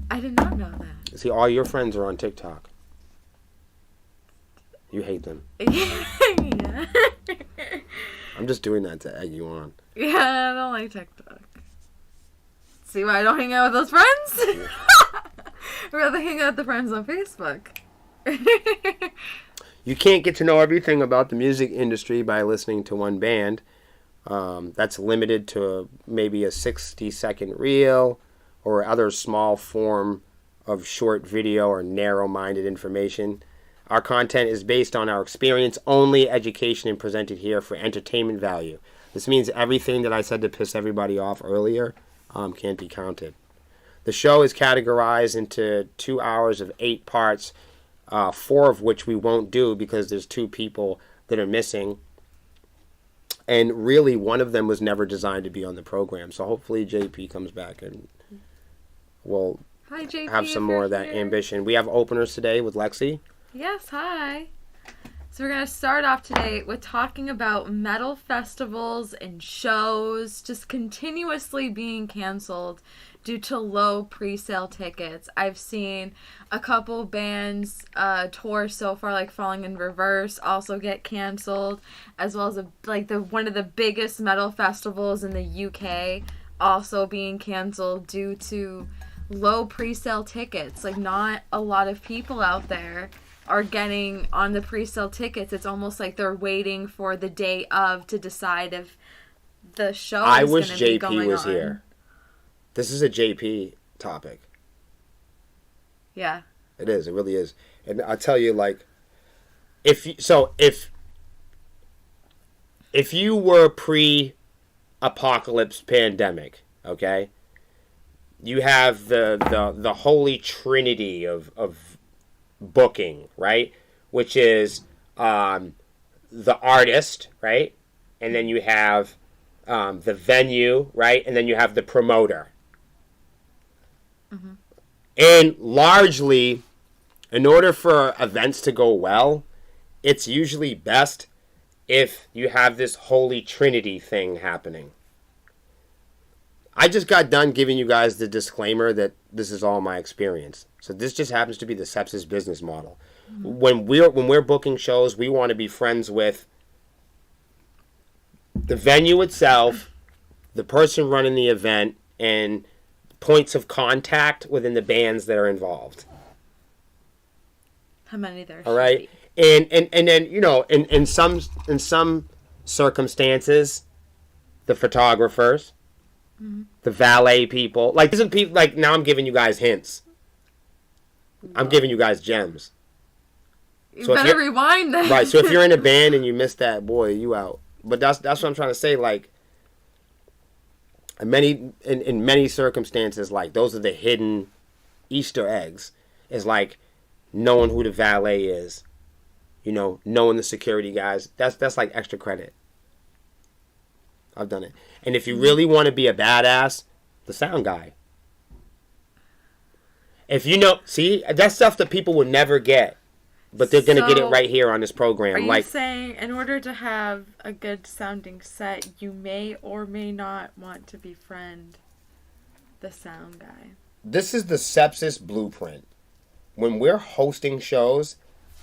I did not know that. See, all your friends are on TikTok. You hate them. Yeah. I'm just doing that to egg you on. Yeah, I don't like TikTok. See why I don't hang out with those friends? Yeah. I'd rather hang out with the friends on Facebook. You can't get to know everything about the music industry by listening to one band. That's limited to maybe a 60-second reel or other small form of short video or narrow-minded information. Our content is based on our experience only, education, and presented here for entertainment value. This means everything that I said to piss everybody off earlier can't be counted. The show is categorized into 2 hours of 8 parts, 4 of which we won't do because there's 2 people that are missing. And really, one of them was never designed to be on the program. So hopefully JP comes back and we'll Hi, JP, have some more of that ambition. We have openers today with Lexi. Yes, hi. So we're going to start off today with talking about metal festivals and shows just continuously being canceled due to low pre-sale tickets. I've seen a couple bands tour so far, like Falling in Reverse, also get canceled, as well as one of the biggest metal festivals in the UK also being canceled due to low pre-sale tickets. Like, not a lot of people out there are getting on the pre-sale tickets. It's almost like they're waiting for the day of to decide if the show I is wish going to be going JP was on. here. This is a JP topic. Yeah. It is. It really is. And I'll tell you, like, if you were pre-apocalypse pandemic, okay, you have the holy trinity of booking, right? Which is the artist, right? And then you have the venue, right? And then you have the promoter. Mm-hmm. And largely, in order for events to go well, it's usually best if you have this holy trinity thing happening. I just got done giving you guys the disclaimer that this is all my experience. So this just happens to be the Sepsis business model. Mm-hmm. When we're booking shows, we want to be friends with the venue itself, the person running the event, and points of contact within the bands that are involved. How many there? All right, and then in some circumstances, the photographers, mm-hmm. the valet people, like isn't people like now I'm giving you guys hints. I'm giving you guys gems. You better rewind that. Right. So if you're in a band and you missed that, boy, you out. But that's what I'm trying to say. Like, in many circumstances, like those are the hidden Easter eggs. Is like knowing who the valet is, knowing the security guys. That's like extra credit. I've done it. And if you really want to be a badass, the sound guy. If see, that's stuff that people would never get. But they're going to get it right here on this program. Are you saying in order to have a good sounding set, you may or may not want to befriend the sound guy? This is the Sepsis blueprint. When we're hosting shows,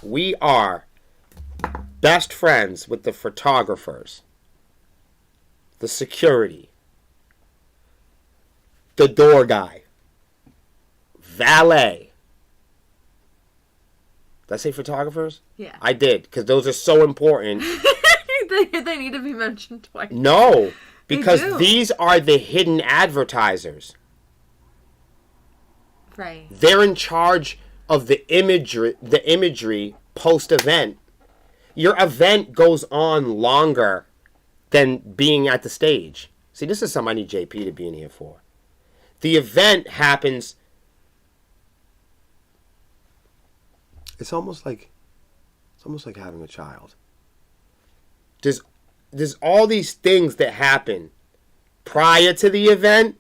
we are best friends with the photographers, the security, the door guy, valet, Did I say photographers? Yeah. I did, because those are so important. They need to be mentioned twice. No, because do. these are the hidden advertisers. Right. They're in charge of the imagery post-event. Your event goes on longer than being at the stage. See, this is something I need JP to be in here for. The event happens. It's almost like having a child. There's all these things that happen prior to the event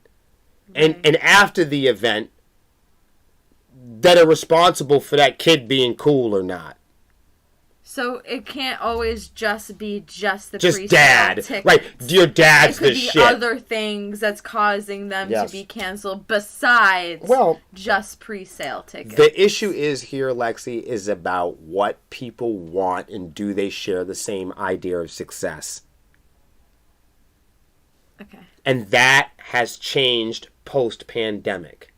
and after the event that are responsible for that kid being cool or not. So it can't always just be just Just pre-sale dad. tickets. Right. Your dad's it could the be shit. other things that's causing them to be canceled besides just pre-sale tickets. The issue is here, Lexi, is about what people want and do they share the same idea of success. Okay. And that has changed post-pandemic.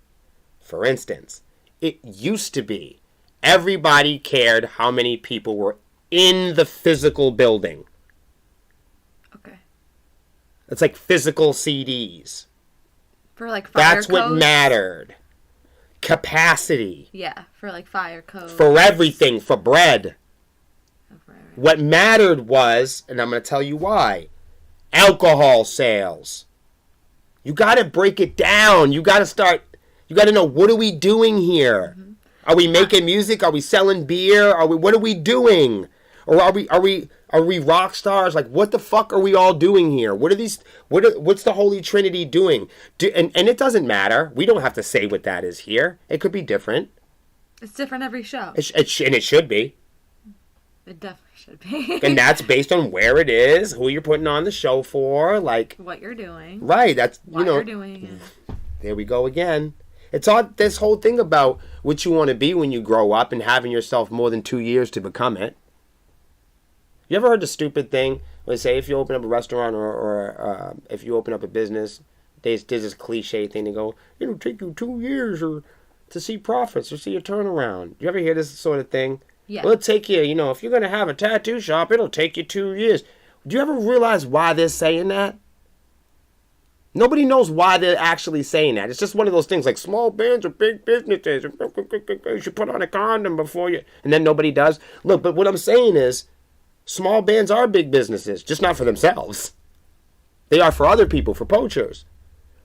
For instance, it used to be everybody cared how many people were in the physical building. Okay. It's like physical CDs. For like fire That's codes? what mattered. Capacity. Yeah, for like fire codes. For everything. For bread. Right. What mattered was, and I'm going to tell you why, alcohol sales. You got to break it down. You got to know, what are we doing here? Mm-hmm. Are we making music? Are we selling beer? What are we doing? Or are we rock stars? Like, what the fuck are we all doing here? What's the Holy Trinity doing? And it doesn't matter. We don't have to say what that is here. It could be different. It's different every show. And it should be. It definitely should be. And that's based on where it is, who you're putting on the show for, like what you're doing. Right. That's why you're doing it. There we go again. It's all this whole thing about what you want to be when you grow up and having yourself more than 2 years to become it. You ever heard the stupid thing where they say if you open up a restaurant or if you open up a business, there's this cliche thing to go, it'll take you 2 years to see profits or see a turnaround. You ever hear this sort of thing? Yeah. Well, it'll take you, if you're going to have a tattoo shop, it'll take you 2 years. Do you ever realize why they're saying that? Nobody knows why they're actually saying that. It's just one of those things like small bands are big businesses. You should put on a condom before you... And then nobody does. Look, but what I'm saying is small bands are big businesses, just not for themselves. They are for other people, for poachers.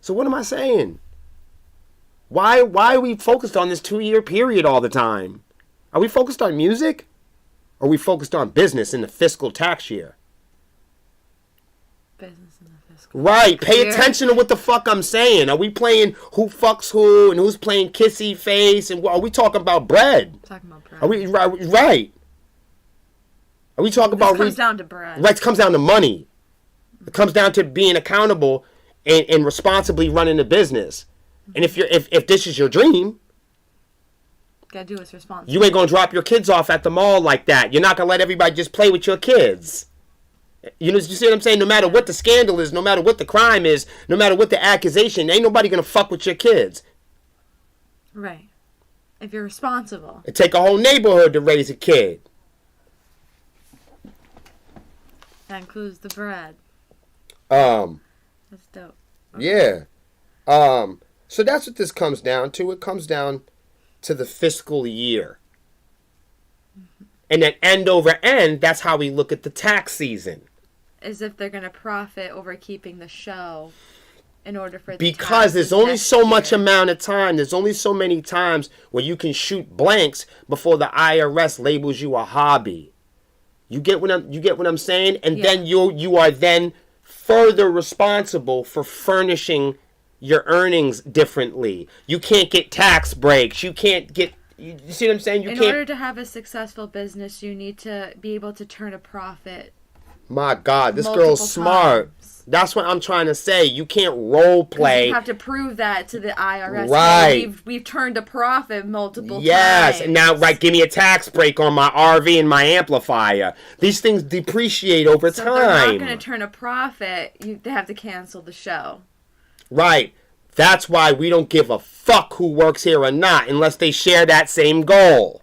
So what am I saying? Why are we focused on this 2-year period all the time? Are we focused on music? Or are we focused on business in the fiscal tax year? Business in the fiscal. Right. Pay attention to what the fuck I'm saying. Are we playing who fucks who and who's playing kissy face? And are we talking about bread? Talking about bread. Are we right? Are we talking about... It comes down to bread. Right, it comes down to money. It comes down to being accountable and responsibly running a business. And if this is your dream... Gotta do what's responsible. You ain't gonna drop your kids off at the mall like that. You're not gonna let everybody just play with your kids. You see what I'm saying? No matter what the scandal is, no matter what the crime is, no matter what the accusation, ain't nobody gonna fuck with your kids. Right. If you're responsible. It take a whole neighborhood to raise a kid. That includes the bread. That's dope. Okay. Yeah. So that's what this comes down to. It comes down to the fiscal year. Mm-hmm. And then end over end, that's how we look at the tax season. As if they're going to profit over keeping the show in order for the because there's only so much amount of time. There's only so many times where you can shoot blanks before the IRS labels you a hobby. You get what I'm saying? And then you are then further responsible for furnishing your earnings differently. You can't get tax breaks. You can't get... You see what I'm saying? In order to have a successful business, you need to be able to turn a profit. My God, this girl's smart. That's what I'm trying to say. You can't role play. You have to prove that to the IRS. Right. We've turned a profit multiple times. Yes, and now, give me a tax break on my RV and my amplifier. These things depreciate over time. If they're not going to turn a profit, they have to cancel the show. Right. That's why we don't give a fuck who works here or not unless they share that same goal.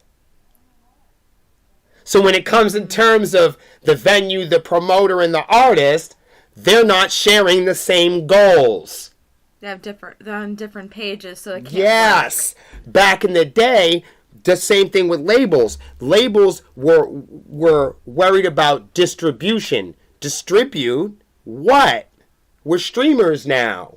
So when it comes in terms of the venue, the promoter, and the artist, they're not sharing the same goals. They're on different pages, so it can't Yes. Back in the day, the same thing with labels. Labels were worried about distribution. Distribute what? We're streamers now.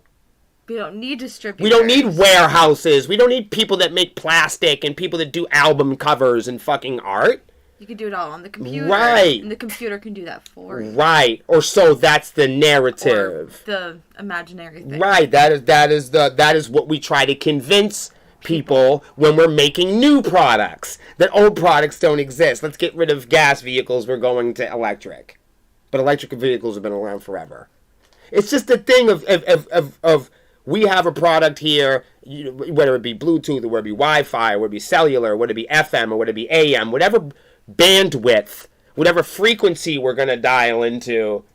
We don't need distributors. We don't need warehouses. We don't need people that make plastic and people that do album covers and fucking art. You can do it all on the computer. Right. And the computer can do that for you. Right. Or so that's the narrative. Or the imaginary thing. Right. That is what we try to convince people when we're making new products. That old products don't exist. Let's get rid of gas vehicles. We're going to electric. But electric vehicles have been around forever. It's just a thing of we have a product here, whether it be Bluetooth or whether it be Wi-Fi or whether it be cellular or whether it be FM or whether it be AM, whatever bandwidth, whatever frequency we're going to dial into,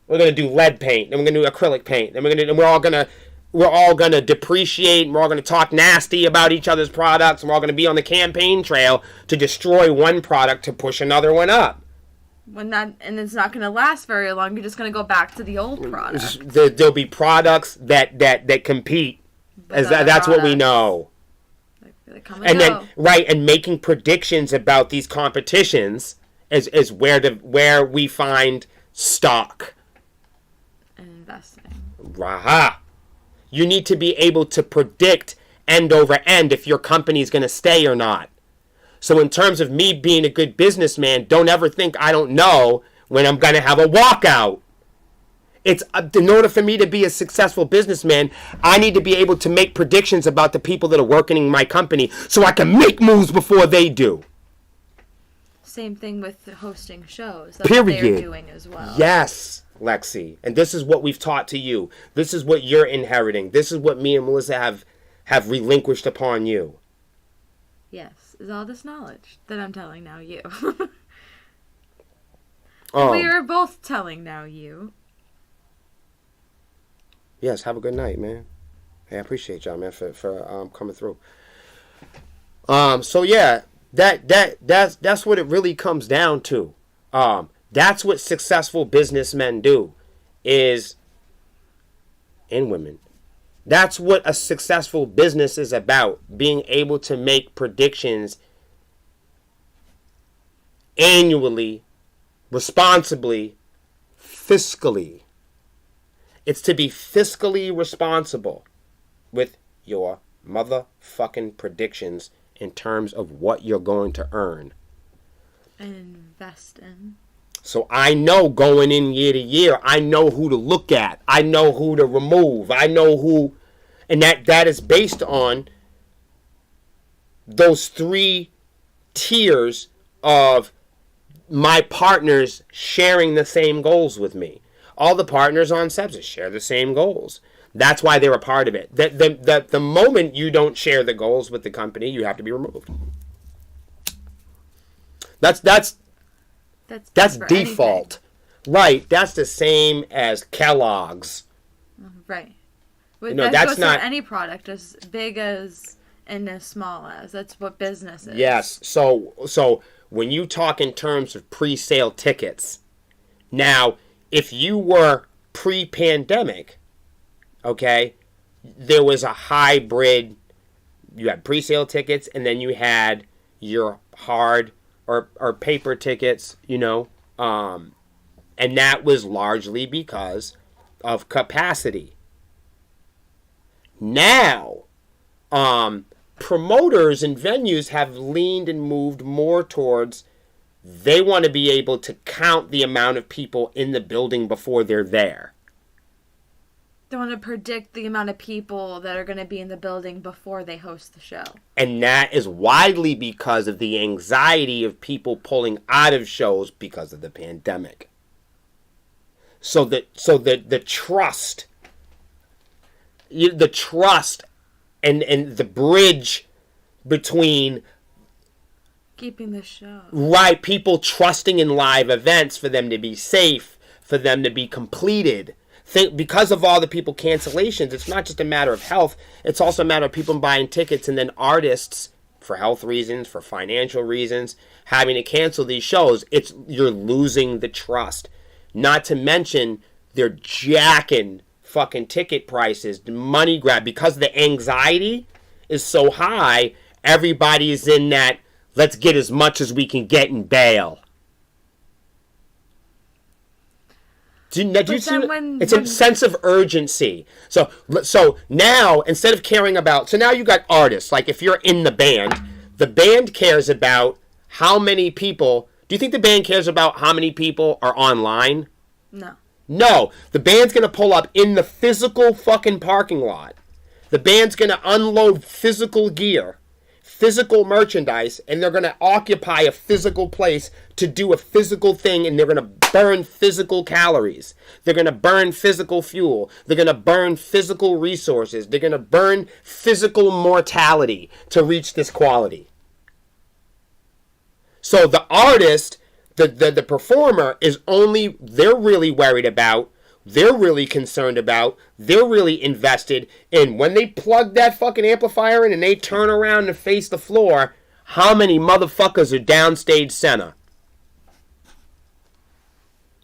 we're going to do lead paint, and we're going to do acrylic paint, and we're all going to depreciate, and we're all going to talk nasty about each other's products, and we're all going to be on the campaign trail to destroy one product to push another one up. And it's not going to last very long. You're just going to go back to the old product. There'll be products that compete. That's what we know. And making predictions about these competitions is where we find stock. And investing. Raha. You need to be able to predict end over end if your company is going to stay or not. So in terms of me being a good businessman, don't ever think I don't know when I'm going to have a walkout. It's in order for me to be a successful businessman, I need to be able to make predictions about the people that are working in my company so I can make moves before they do. Same thing with hosting shows. That's Period. What they're doing as well. Yes, Lexi. And this is what we've taught to you. This is what you're inheriting. This is what me and Melissa have relinquished upon you. Yes. Is all this knowledge that I'm telling now you. We are both telling now you. Yes, have a good night, man. Hey, I appreciate y'all, man, for coming through. So yeah, that's what it really comes down to. That's what successful businessmen do, and women. That's what a successful business is about. Being able to make predictions annually, responsibly, fiscally. It's to be fiscally responsible with your motherfucking predictions in terms of what you're going to earn. And invest in. So I know going in year to year, I know who to look at. I know who to remove. I know who... And that is based on those 3 tiers of my partners sharing the same goals with me. All the partners on Sebs share the same goals. That's why they're a part of it. The moment you don't share the goals with the company, you have to be removed. That's default. Anything. Right. That's the same as Kellogg's. Right. No, that's not for any product, as big as and as small as. That's what business is. Yes. So when you talk in terms of pre-sale tickets, now if you were pre-pandemic, okay, there was a hybrid. You had pre-sale tickets, and then you had your hard or paper tickets, and that was largely because of capacity. Now, promoters and venues have leaned and moved more towards they want to be able to count the amount of people in the building before they're there. They want to predict the amount of people that are going to be in the building before they host the show. And that is widely because of the anxiety of people pulling out of shows because of the pandemic. So the trust, and the bridge between keeping the show. Right, people trusting in live events for them to be safe, for them to be completed. Because of all the people cancellations, it's not just a matter of health, it's also a matter of people buying tickets and then artists for health reasons, for financial reasons, having to cancel these shows, you're losing the trust. Not to mention they're jacking fucking ticket prices, the money grab, because the anxiety is so high. Everybody's in that let's get as much as we can get and bail. It's a sense of urgency. So now, instead of caring about, so now you got artists. Like if you're in the band cares about how many people. Do you think the band cares about how many people are online? No. No. The band's going to pull up in the physical fucking parking lot. The band's going to unload physical gear, physical merchandise, and they're going to occupy a physical place to do a physical thing, and they're going to burn physical calories. They're going to burn physical fuel. They're going to burn physical resources. They're going to burn physical mortality to reach this quality. So the artist, the performer, they're really worried about, they're really concerned about, they're really invested in when they plug that fucking amplifier in and they turn around and face the floor, how many motherfuckers are downstage center?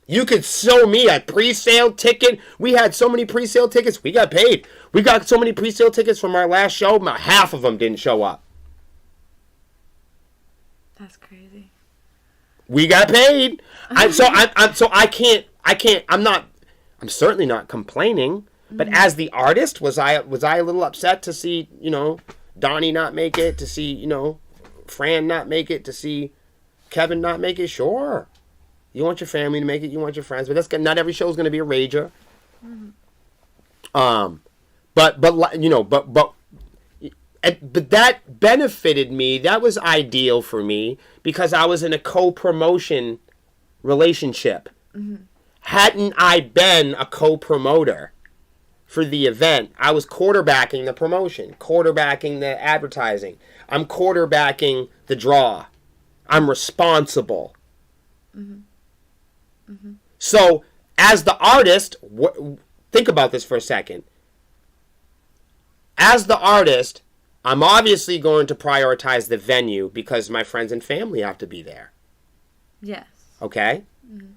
You could show me a pre-sale ticket. We had so many pre-sale tickets. We got paid. We got so many pre-sale tickets from our last show. About half of them didn't show up. That's crazy. We got paid. I'm certainly not complaining. But as the artist, was I a little upset to see, Donnie not make it, to see, Fran not make it, to see Kevin not make it? Sure. You want your family to make it, you want your friends, but not every show is going to be a rager. Mm-hmm. But that benefited me. That was ideal for me because I was in a co-promotion relationship. Mm-hmm. Hadn't I been a co-promoter for the event, I was quarterbacking the promotion, quarterbacking the advertising. I'm quarterbacking the draw. I'm responsible. Mm-hmm. Mm-hmm. So, as the artist, think about this for a second. As the artist, I'm obviously going to prioritize the venue because my friends and family have to be there. Yes. Okay? Mm-hmm.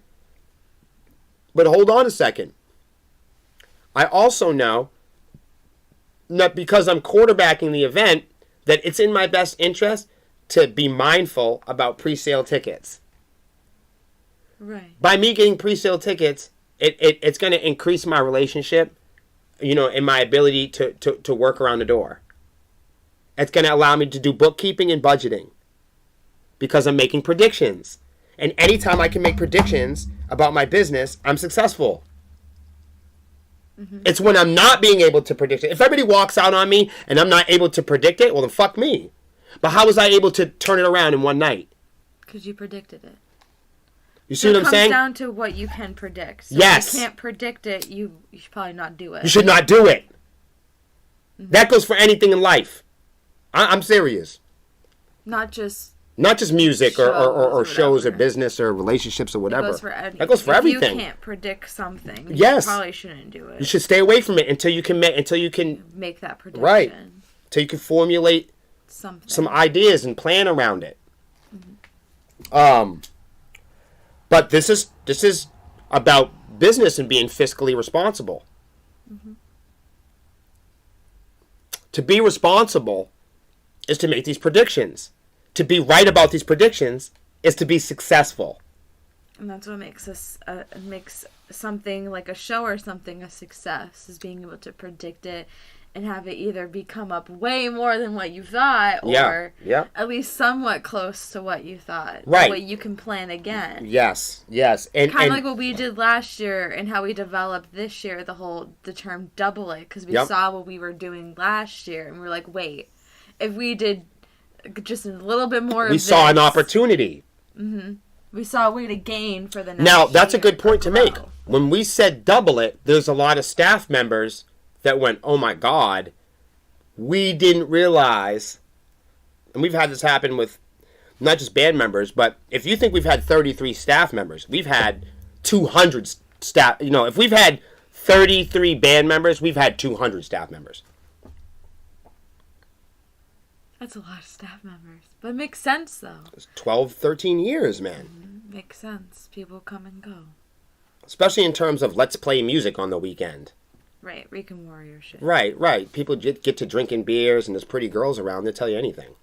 But hold on a second. I also know that because I'm quarterbacking the event, that it's in my best interest to be mindful about pre-sale tickets. Right. By me getting pre-sale tickets, it's going to increase my relationship, and my ability to work around the door. It's going to allow me to do bookkeeping and budgeting because I'm making predictions. And anytime I can make predictions about my business, I'm successful. Mm-hmm. It's when I'm not being able to predict it. If everybody walks out on me and I'm not able to predict it, well, then fuck me. But how was I able to turn it around in one night? Because you predicted it. You see what I'm saying? It comes down to what you can predict. So yes. If you can't predict it, you should probably not do it. You should not do it. Mm-hmm. That goes for anything in life. I'm serious. Not just music or shows or business or relationships or whatever. It goes for anything. That goes for everything. If you can't predict something, yes. You probably shouldn't do it. You should stay away from it until you can make that prediction. Right. Until you can formulate some ideas and plan around it. Mm-hmm. But this is about business and being fiscally responsible. Mm-hmm. To be responsible is to make these predictions. To be right about these predictions is to be successful. And that's what makes something like a show or something a success, is being able to predict it and have it either become up way more than what you thought or at least somewhat close to what you thought. Right. That way you can plan again. Yes. And kind of like what we did last year and how we developed this year, the term double it, because we saw what we were doing last year and we were like, wait, if we did just a little bit more of this. We saw an opportunity. Mm-hmm. We saw a way to gain for the next Now, that's year a good point to make. grow. When we said double it, there's a lot of staff members that went, oh my God, we didn't realize. And we've had this happen with not just band members, but if you think we've had 33 staff members, we've had 200 staff. If we've had 33 band members, we've had 200 staff members. That's a lot of staff members. But it makes sense, though. It's 12, 13 years, man. Makes sense. People come and go. Especially in terms of let's play music on the weekend. Right, Rican Warrior shit. Right. People get to drinking beers and there's pretty girls around. They'll tell you anything.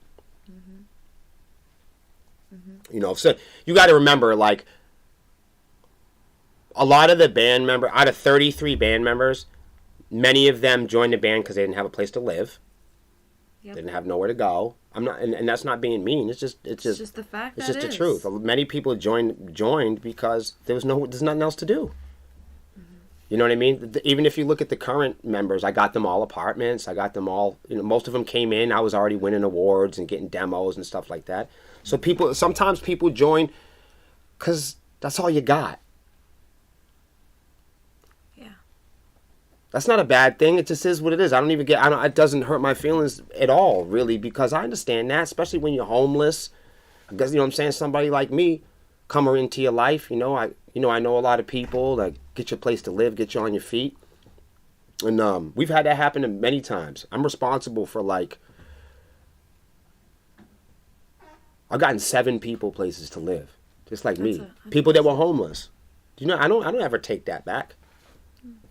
You know, so you got to remember, like, a lot of the band member, out of 33 band members, many of them joined the band because they didn't have a place to live. Yep. They didn't have nowhere to go. I'm not, and that's not being mean. It's just the fact. It's just the truth. Many people joined because there's nothing else to do. You know what I mean? Even if you look at the current members, I got them all apartments. I got them all. You know, most of them came in. I was already winning awards and getting demos and stuff like that. So sometimes people join because that's all you got. Yeah. That's not a bad thing. It just is what it is. It doesn't hurt my feelings at all, really, because I understand that, especially when you're homeless. Because, you know what I'm saying, somebody like me come into your life, I know a lot of people that get you a place to live, get you on your feet. And we've had that happen many times. I'm responsible for, like, I've gotten 7 people places to live, just like me. People that were homeless. I don't ever take that back.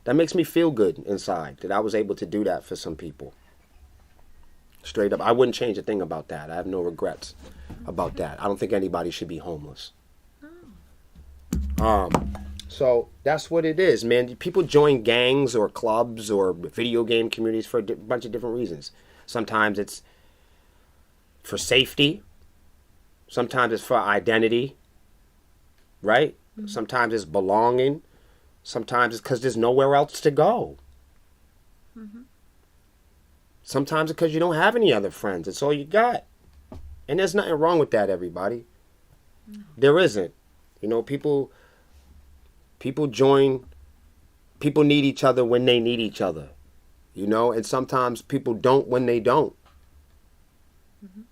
That makes me feel good inside that I was able to do that for some people. Straight up. I wouldn't change a thing about that. I have no regrets about that. I don't think anybody should be homeless. So that's what it is, man. People join gangs or clubs or video game communities for a bunch of different reasons. Sometimes it's for safety. Sometimes it's for identity, right? Mm-hmm. Sometimes it's belonging. Sometimes it's because there's nowhere else to go. Mm-hmm. Sometimes it's because you don't have any other friends. It's all you got. And there's nothing wrong with that, everybody. No. There isn't. People join. People need each other when they need each other. And sometimes people don't when they don't. Mm-hmm.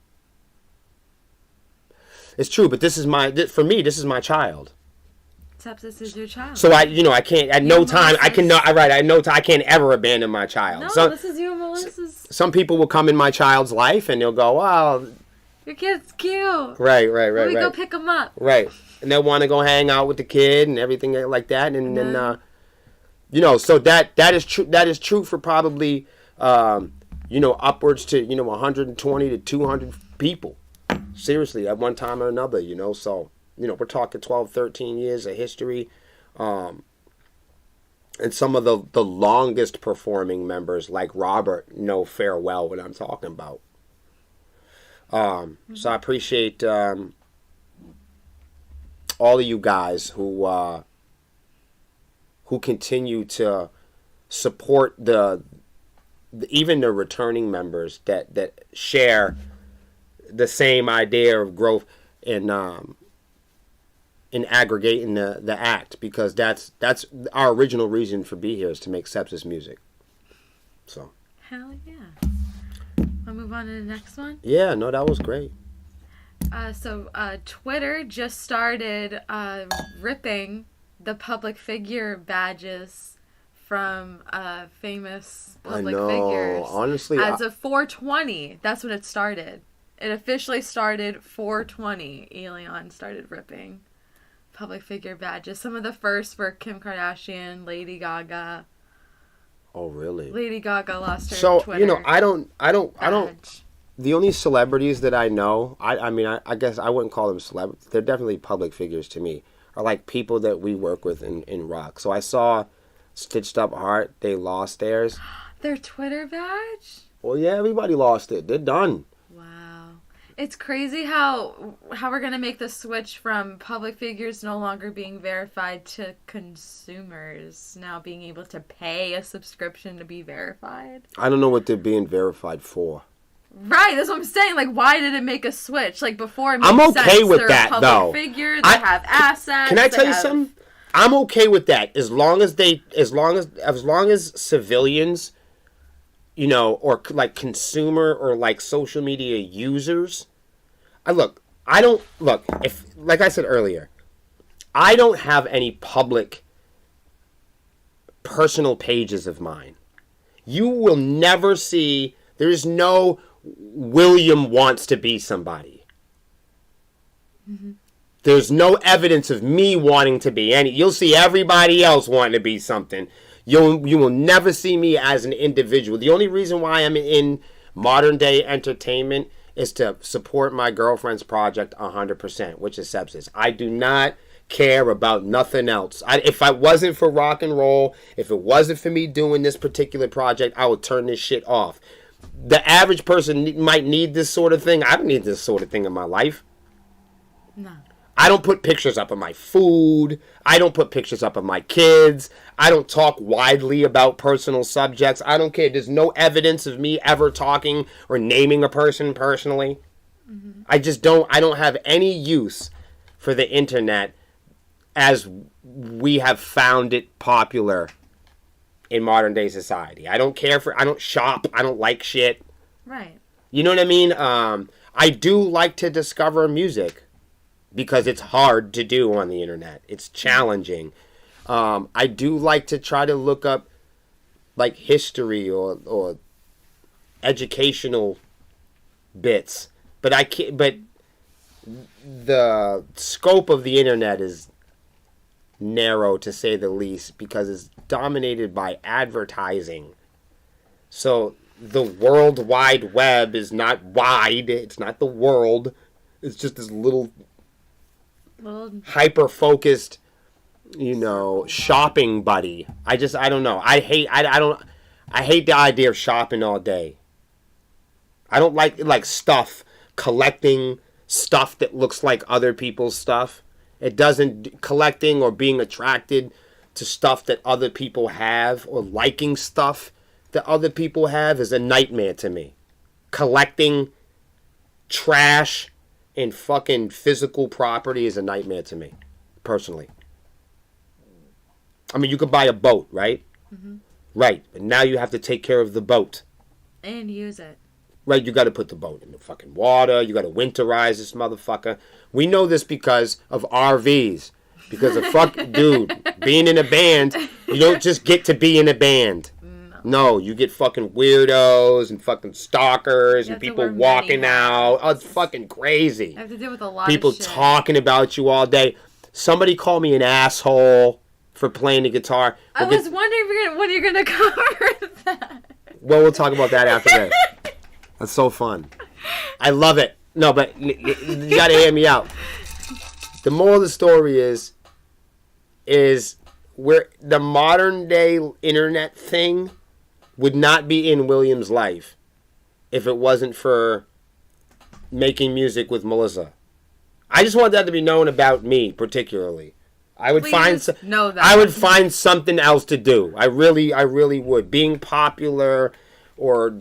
It's true, but for me, this is my child. Except this is your child. So I can't, at no time, I can't ever abandon my child. No, this is you and Melissa's. Some people will come in my child's life and they'll go, wow. Your kid's cute. Right. Let me go pick him up. Right. And they'll want to go hang out with the kid and everything like that. And then, so that is true. That is true for probably, upwards to, 120 to 200 people. Seriously, at one time or another, so, we're talking 12, 13 years of history. And some of the longest performing members, like Robert, know farewell what I'm talking about. So I appreciate all of you guys who continue to support even the returning members that share the same idea of growth in aggregating the act, because that's our original reason for being here, is to make sepsis music. So. Hell yeah. I'll move on to the next one. Yeah, no, that was great. So Twitter just started ripping the public figure badges from famous public figures. Honestly, as of 420, that's when it started. It officially started 420. Elion started ripping public figure badges. Some of the first were Kim Kardashian, Lady Gaga. Oh, really? Lady Gaga lost her Twitter. So, I don't. The only celebrities that I know, I guess I wouldn't call them celebrities. They're definitely public figures to me. Are like people that we work with in rock. So I saw Stitched Up Heart. They lost theirs. Their Twitter badge? Well, yeah, everybody lost it. They're done. It's crazy how we're going to make the switch from public figures no longer being verified to consumers now being able to pay a subscription to be verified. I don't know what they're being verified for. Right, that's what I'm saying. Like, why did it make a switch? Like, before it made I'm okay sense. with They're that, a public though. figure, they have assets. Can I tell you something? I'm okay with that as long as civilians, or like consumer or like social media users. If like I said earlier, I don't have any public personal pages of mine. You will never see. There's no William wants to be somebody. There's no evidence of me wanting to be any. You'll see everybody else wanting to be something. You will never see me as an individual. The only reason why I'm in modern day entertainment is to support my girlfriend's project 100%, which is sepsis. I do not care about nothing else. If I wasn't for rock and roll, if it wasn't for me doing this particular project, I would turn this shit off. The average person might need this sort of thing. I don't need this sort of thing in my life. No. I don't put pictures up of my food. I don't put pictures up of my kids. I don't talk widely about personal subjects. I don't care. There's no evidence of me ever talking or naming a person personally. I don't have any use for the internet as we have found it popular in modern day society. I don't shop. I don't like shit. Right. You know what I mean? I do like to discover music because it's hard to do on the internet. It's challenging. I do like to try to look up like history or educational bits, but I can't. But the scope of the internet is narrow, to say the least, because it's dominated by advertising. So the World Wide Web is not wide. It's not the world. It's just this little hyper-focused, shopping buddy. I don't know. I hate the idea of shopping all day. I don't like stuff, collecting stuff that looks like other people's stuff. It doesn't, collecting or being attracted to stuff that other people have or liking stuff that other people have is a nightmare to me. Collecting trash and fucking physical property is a nightmare to me, personally. I mean, you could buy a boat, right? Mm-hmm. Right, but now you have to take care of the boat. And use it. Right, you got to put the boat in the fucking water. You got to winterize this motherfucker. We know this because of RVs. Because of dude, being in a band, you don't just get to be in a band. No, you get fucking weirdos and fucking stalkers and people walking out. Oh, it's fucking crazy. I have to deal with a lot people of shit. Talking about you all day. Somebody called me an asshole for playing the guitar. I was wondering when you're going to cover that. Well, we'll talk about that after this. That's so fun. I love it. No, but you got to hear me out. The moral of the story is where the modern day internet thing would not be in William's life if it wasn't for making music with Melissa. I just want that to be known about me particularly. I would find something else to do. I really would. Being popular or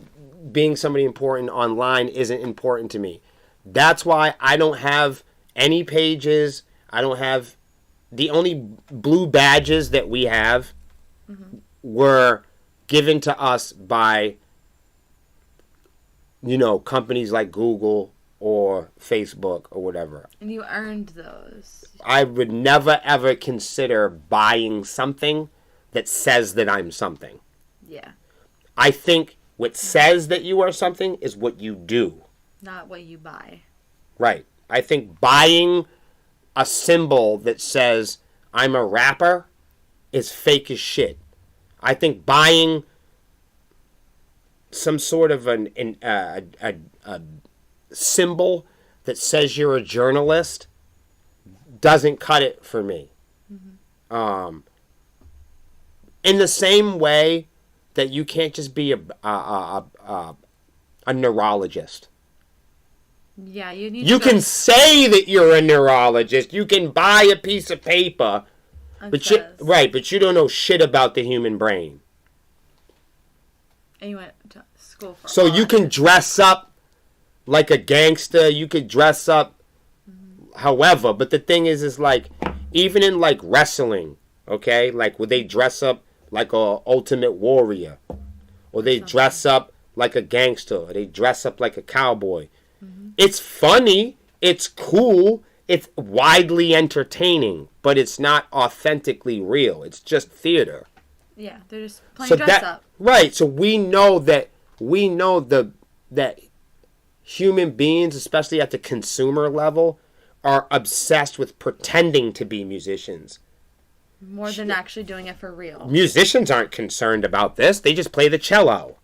being somebody important online isn't important to me. That's why I don't have any pages. I don't have... The only blue badges that we have were given to us by, companies like Google or Facebook or whatever. And you earned those. I would never, ever consider buying something that says that I'm something. Yeah. I think what says that you are something is what you do. Not what you buy. Right. I think buying a symbol that says I'm a rapper is fake as shit. I think buying some sort of a symbol that says you're a journalist doesn't cut it for me. Mm-hmm. In the same way that you can't just be a neurologist. Yeah, you need. You can say that you're a neurologist. You can buy a piece of paper, but you don't know shit about the human brain. And you went to school for. So you can dress up like a gangster. You could dress up, however. But the thing is like, even in like wrestling, okay, like would they dress up like a ultimate warrior, or they dress up like a gangster, or they dress up like a cowboy. It's funny, it's cool, it's widely entertaining, but it's not authentically real. It's just theater. Yeah, they're just playing dress up. Right, so we know that human beings, especially at the consumer level, are obsessed with pretending to be musicians. More than actually doing it for real. Musicians aren't concerned about this. They just play the cello.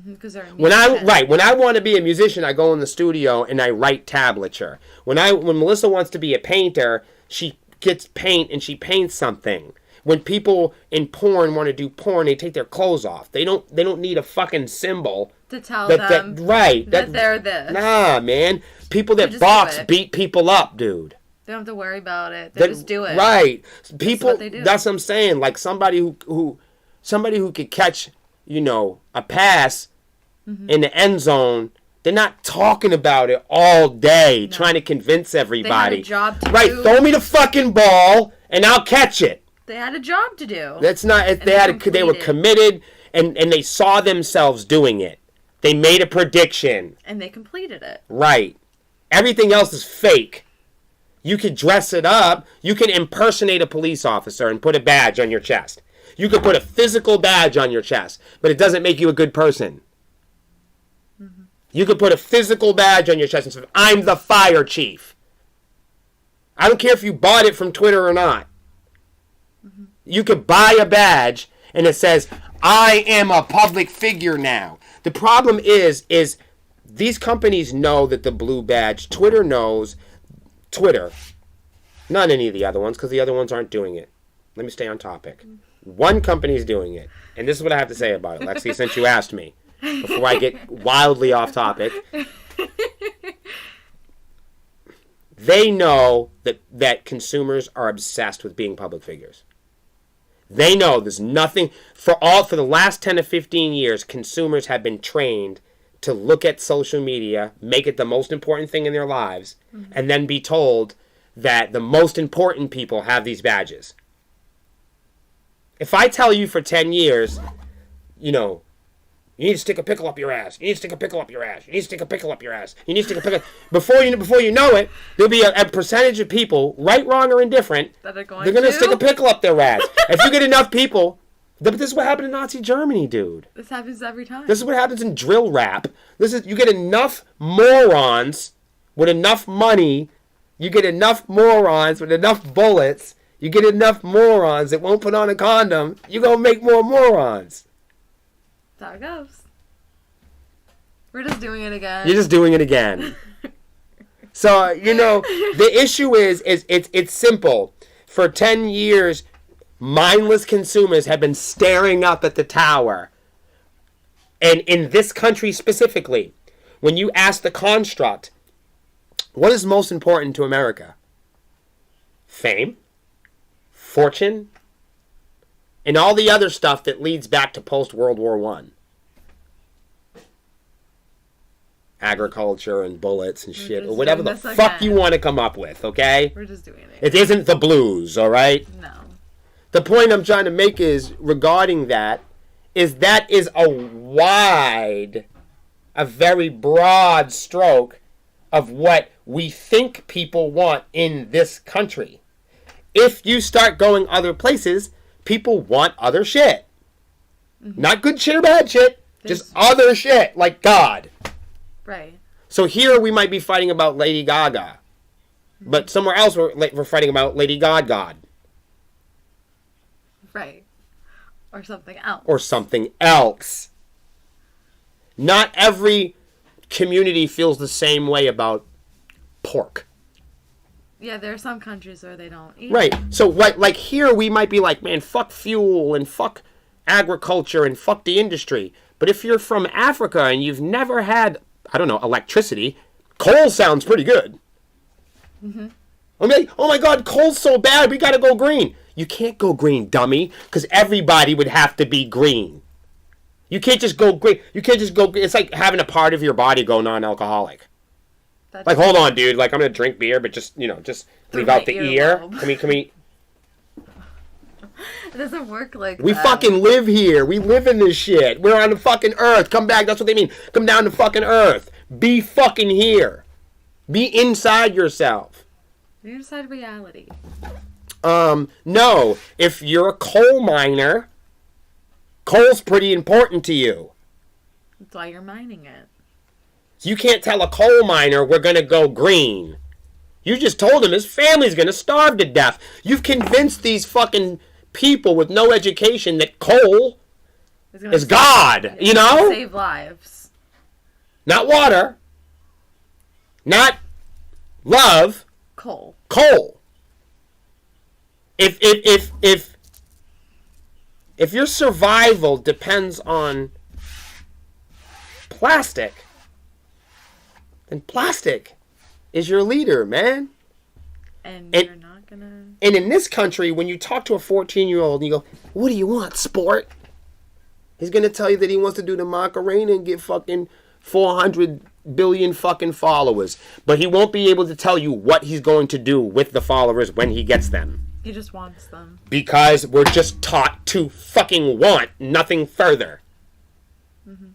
Because they're When I want to be a musician, I go in the studio and I write tablature. When Melissa wants to be a painter, she gets paint and she paints something. When people in porn want to do porn, they take their clothes off. They don't need a fucking symbol to tell that they're this. Nah, man. People that box beat people up, dude. They don't have to worry about it. They just do it. Right. People. That's what they do. That's what I'm saying. Like somebody who could catch, a pass in the end zone. They're not talking about it all day, trying to convince everybody. They had a job to right. do. Throw me the fucking ball and I'll catch it. They had a job to do. That's not. They were committed and they saw themselves doing it. They made a prediction. And they completed it. Right. Everything else is fake. You could dress it up. You can impersonate a police officer and put a badge on your chest. You could put a physical badge on your chest, but it doesn't make you a good person. Mm-hmm. You could put a physical badge on your chest and say, I'm the fire chief. I don't care if you bought it from Twitter or not. Mm-hmm. You could buy a badge and it says, I am a public figure now. The problem is these companies know that the blue badge, Twitter knows, not any of the other ones, because the other ones aren't doing it. Let me stay on topic. One company's doing it, and this is what I have to say about it, Lexi, since you asked me, before I get wildly off topic. They know that consumers are obsessed with being public figures. They know there's nothing, for the last 10 to 15 years, consumers have been trained to look at social media, make it the most important thing in their lives, and then be told that the most important people have these badges. If I tell you for 10 years, you need to stick a pickle up your ass. You need to stick a pickle up your ass. You need to stick a pickle up your ass. You need to stick a pickle. Before you know it, there'll be a percentage of people, right, wrong, or indifferent, they're going to stick a pickle up their ass. If you get enough people. But this is what happened in Nazi Germany, dude. This happens every time. This is what happens in drill rap. You get enough morons with enough money. You get enough morons with enough bullets. You get enough morons that won't put on a condom. You're going to make more morons. That's how it goes. We're just doing it again. You're just doing it again. So, the issue is it's simple. For 10 years, mindless consumers have been staring up at the tower. And in this country specifically, when you ask the construct, what is most important to America? Fame, fortune, and all the other stuff that leads back to post-World War I. Agriculture and bullets and shit, or whatever the fuck you want to come up with, okay? We're just doing it. It isn't the blues, all right? No. The point I'm trying to make is, regarding that is a very broad stroke of what we think people want in this country. If you start going other places, people want other shit. Mm-hmm. Not good shit or bad shit, just other shit, like God. Right. So here we might be fighting about Lady Gaga, but somewhere else we're fighting about Lady God. Right. Or something else. Not every community feels the same way about pork. Yeah, there are some countries where they don't eat. Right. So like here we might be like, man, fuck fuel and fuck agriculture and fuck the industry. But if you're from Africa and you've never had, I don't know, electricity, coal sounds pretty good. Mm-hmm. I'm like, oh my God, coal's so bad, we gotta go green. You can't go green, dummy, because everybody would have to be green. You can't just go green. It's like having a part of your body go non-alcoholic. Like, hold on, dude. Like, I'm gonna drink beer, but just leave out the ear. Can we? It doesn't work like we that. fucking live here. We live in this shit. We're on the fucking earth. Come back. That's what they mean. Come down to fucking earth. Be fucking here. Be inside yourself. Be inside reality. No. If you're a coal miner, coal's pretty important to you. That's why you're mining it. So you can't tell a coal miner we're going to go green. You just told him his family's going to starve to death. You've convinced these fucking people with no education that coal is God, you know? Save lives. Not water. Not love. Coal. Coal. If your survival depends on plastic, then plastic is your leader, man. And you're not gonna... And in this country, when you talk to a 14-year-old and you go, what do you want, sport? He's going to tell you that he wants to do the Macarena and get fucking 400 billion fucking followers. But he won't be able to tell you what he's going to do with the followers when he gets them. He just wants them. Because we're just taught to fucking want nothing further. Mm-hmm.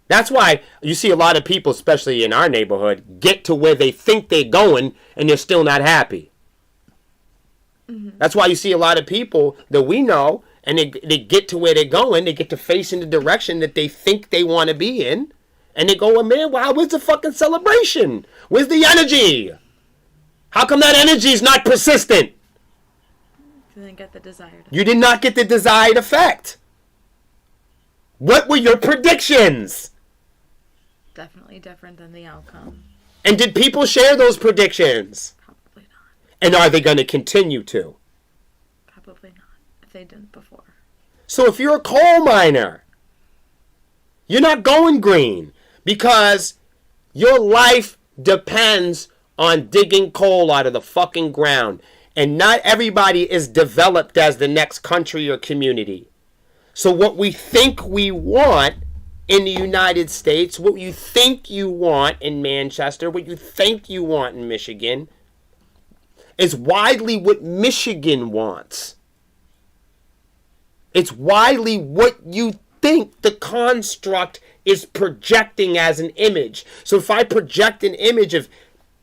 That's why you see a lot of people, especially in our neighborhood, get to where they think they're going and they're still not happy. Mm-hmm. That's why you see a lot of people that we know, and they get to where they're going, they get to face in the direction that they think they want to be in, and they go, well, man, wow, where's the fucking celebration? Where's the energy? How come that energy is not persistent? You didn't get the desired effect. You did not get the desired effect. What were your predictions? Definitely different than the outcome. And did people share those predictions? Probably not. And are they going to continue to? Probably not, if they didn't before. So if you're a coal miner, you're not going green because your life depends on digging coal out of the fucking ground. And not everybody is developed as the next country or community. So what we think we want in the United States, what you think you want in Manchester, what you think you want in Michigan, is widely what Michigan wants. It's widely what you think the construct is projecting as an image. So if I project an image of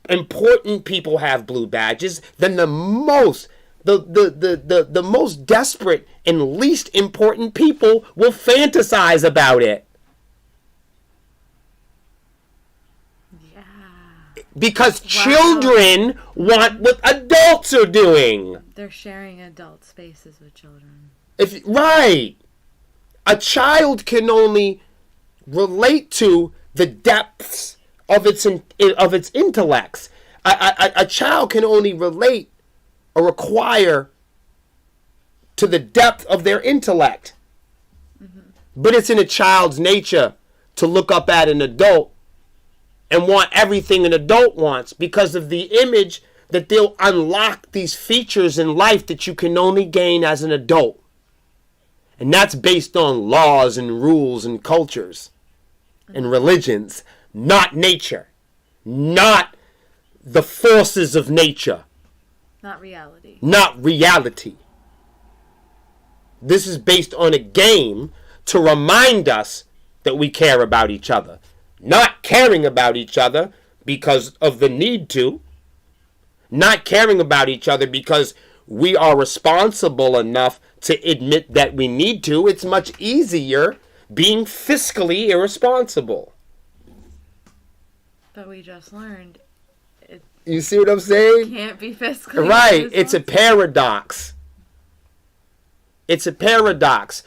important people have blue badges, then the most desperate and least important people will fantasize about it. Yeah. Because children want what adults are doing. They're sharing adult spaces with children. Right. A child can only relate to the depths of its intellects. A child can only relate or require to the depth of their intellect. Mm-hmm. But it's in a child's nature to look up at an adult and want everything an adult wants because of the image that they'll unlock these features in life that you can only gain as an adult. And that's based on laws and rules and cultures and religions, not nature, not the forces of nature. Not reality. Not reality. This is based on a game to remind us that we care about each other. Not caring about each other because of the need to. Not caring about each other because we are responsible enough to admit that we need to. It's much easier being fiscally irresponsible. But we just learned it You see what I'm saying? can't be fiscally Right. It's a irresponsible. paradox. It's a paradox.